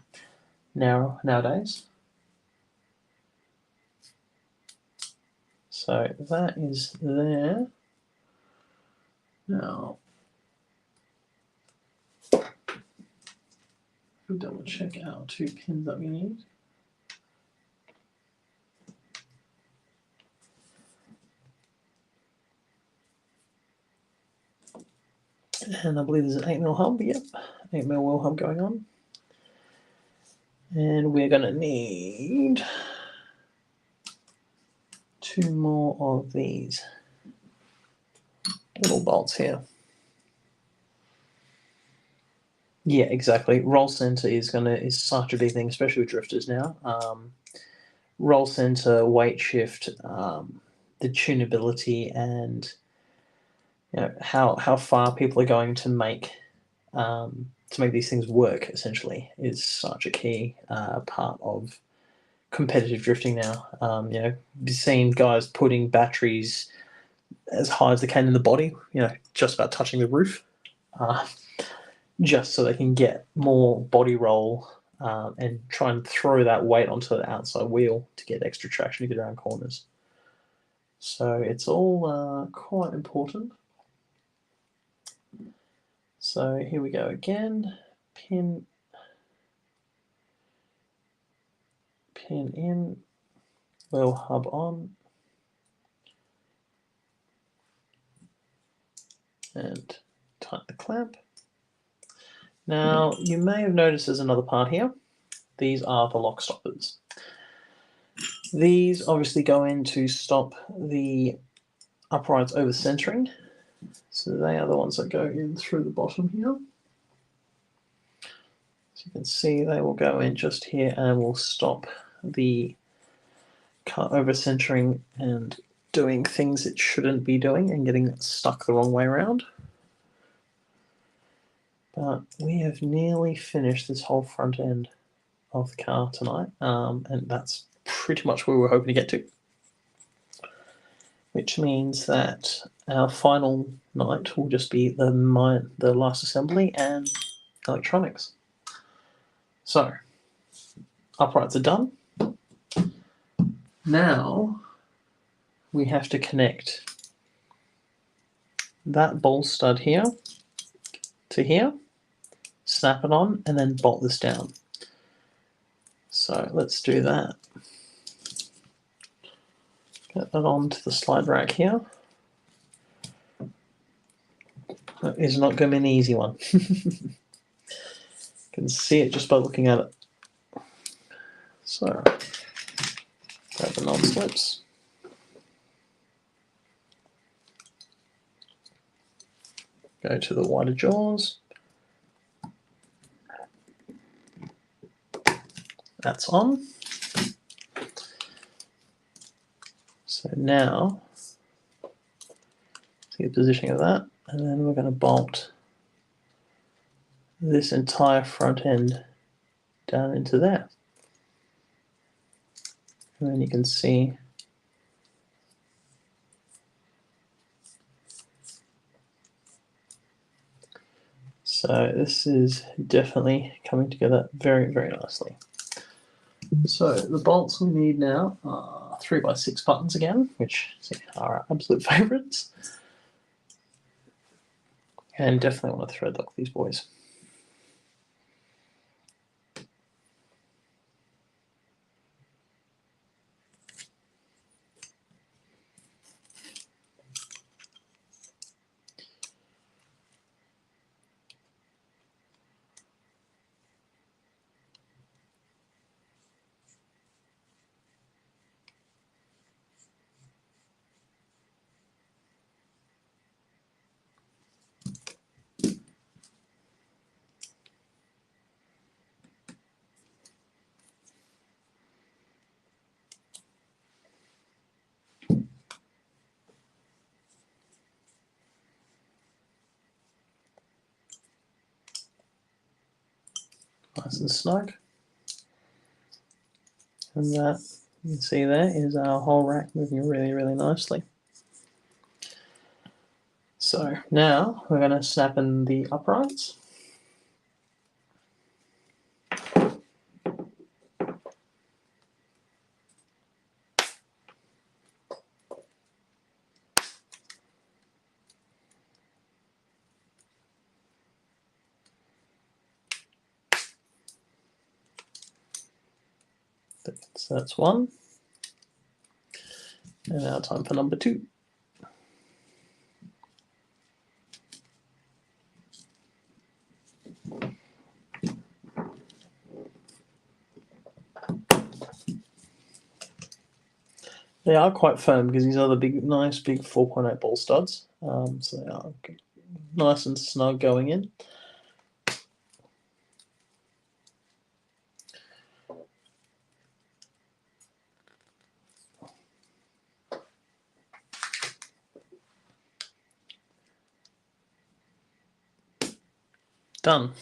nowadays. So that is there. Now, we'll double check our 2 pins that we need. And I believe there's an 8mm hub, yep, 8mm wheel hub going on. And we're going to need 2 more of these little bolts here. Yeah, exactly. Roll center is such a big thing, especially with drifters now. Roll center, weight shift, the tunability, and how far people are going to make these things work essentially is such a key part of competitive drifting now. You've seen guys putting batteries as high as they can in the body, just about touching the roof, just so they can get more body roll and try and throw that weight onto the outside wheel to get extra traction to get around corners. So it's all quite important. So here we go again. Pin in, wheel hub on, and tighten the clamp. Now, you may have noticed there's another part here. These are the lock stoppers. These obviously go in to stop the uprights over centering. So they are the ones that go in through the bottom here. So you can see they will go in just here and will stop the car over centering and doing things it shouldn't be doing and getting stuck the wrong way around. But we have nearly finished this whole front end of the car tonight, and that's pretty much where we were hoping to get to. Which means that our final night will just be the last assembly and electronics. So, uprights are done. Now, we have to connect that ball stud here to here, snap it on, and then bolt this down. So let's do that. Get that onto the slide rack here. That is not going to be an easy one. You can see it just by looking at it. So, grab the non-slips. Go to the wider jaws. That's on. So now, see the positioning of that, and then we're going to bolt this entire front end down into there. And then you can see so this is definitely coming together very, very nicely. So the bolts we need now are 3x6 buttons again, which are our absolute favourites. And definitely want to thread lock these boys. Nice and snug. And that, you can see there, is our whole rack moving really, really nicely. So now we're going to snap in the uprights. So that's one. And now time for number two. They are quite firm because these are the big, nice big 4.8 ball studs. So they are nice and snug going in. Done.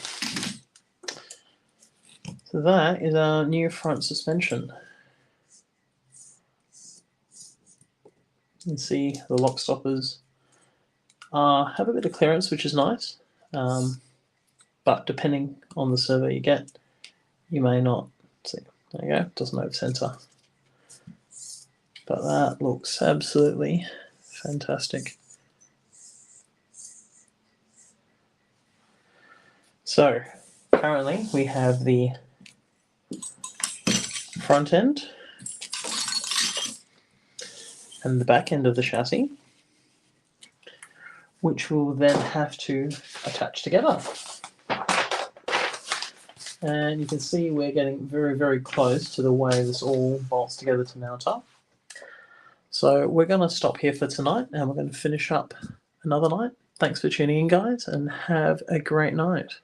So that is our new front suspension. You can see the lock stoppers have a bit of clearance, which is nice. But depending on the servo you get, you may not. See, there you go, doesn't over center. But that looks absolutely fantastic. So currently we have the front end and the back end of the chassis, which we'll then have to attach together. And you can see we're getting very, very close to the way this all bolts together to mount up. So we're going to stop here for tonight and we're going to finish up another night. Thanks for tuning in, guys, and have a great night.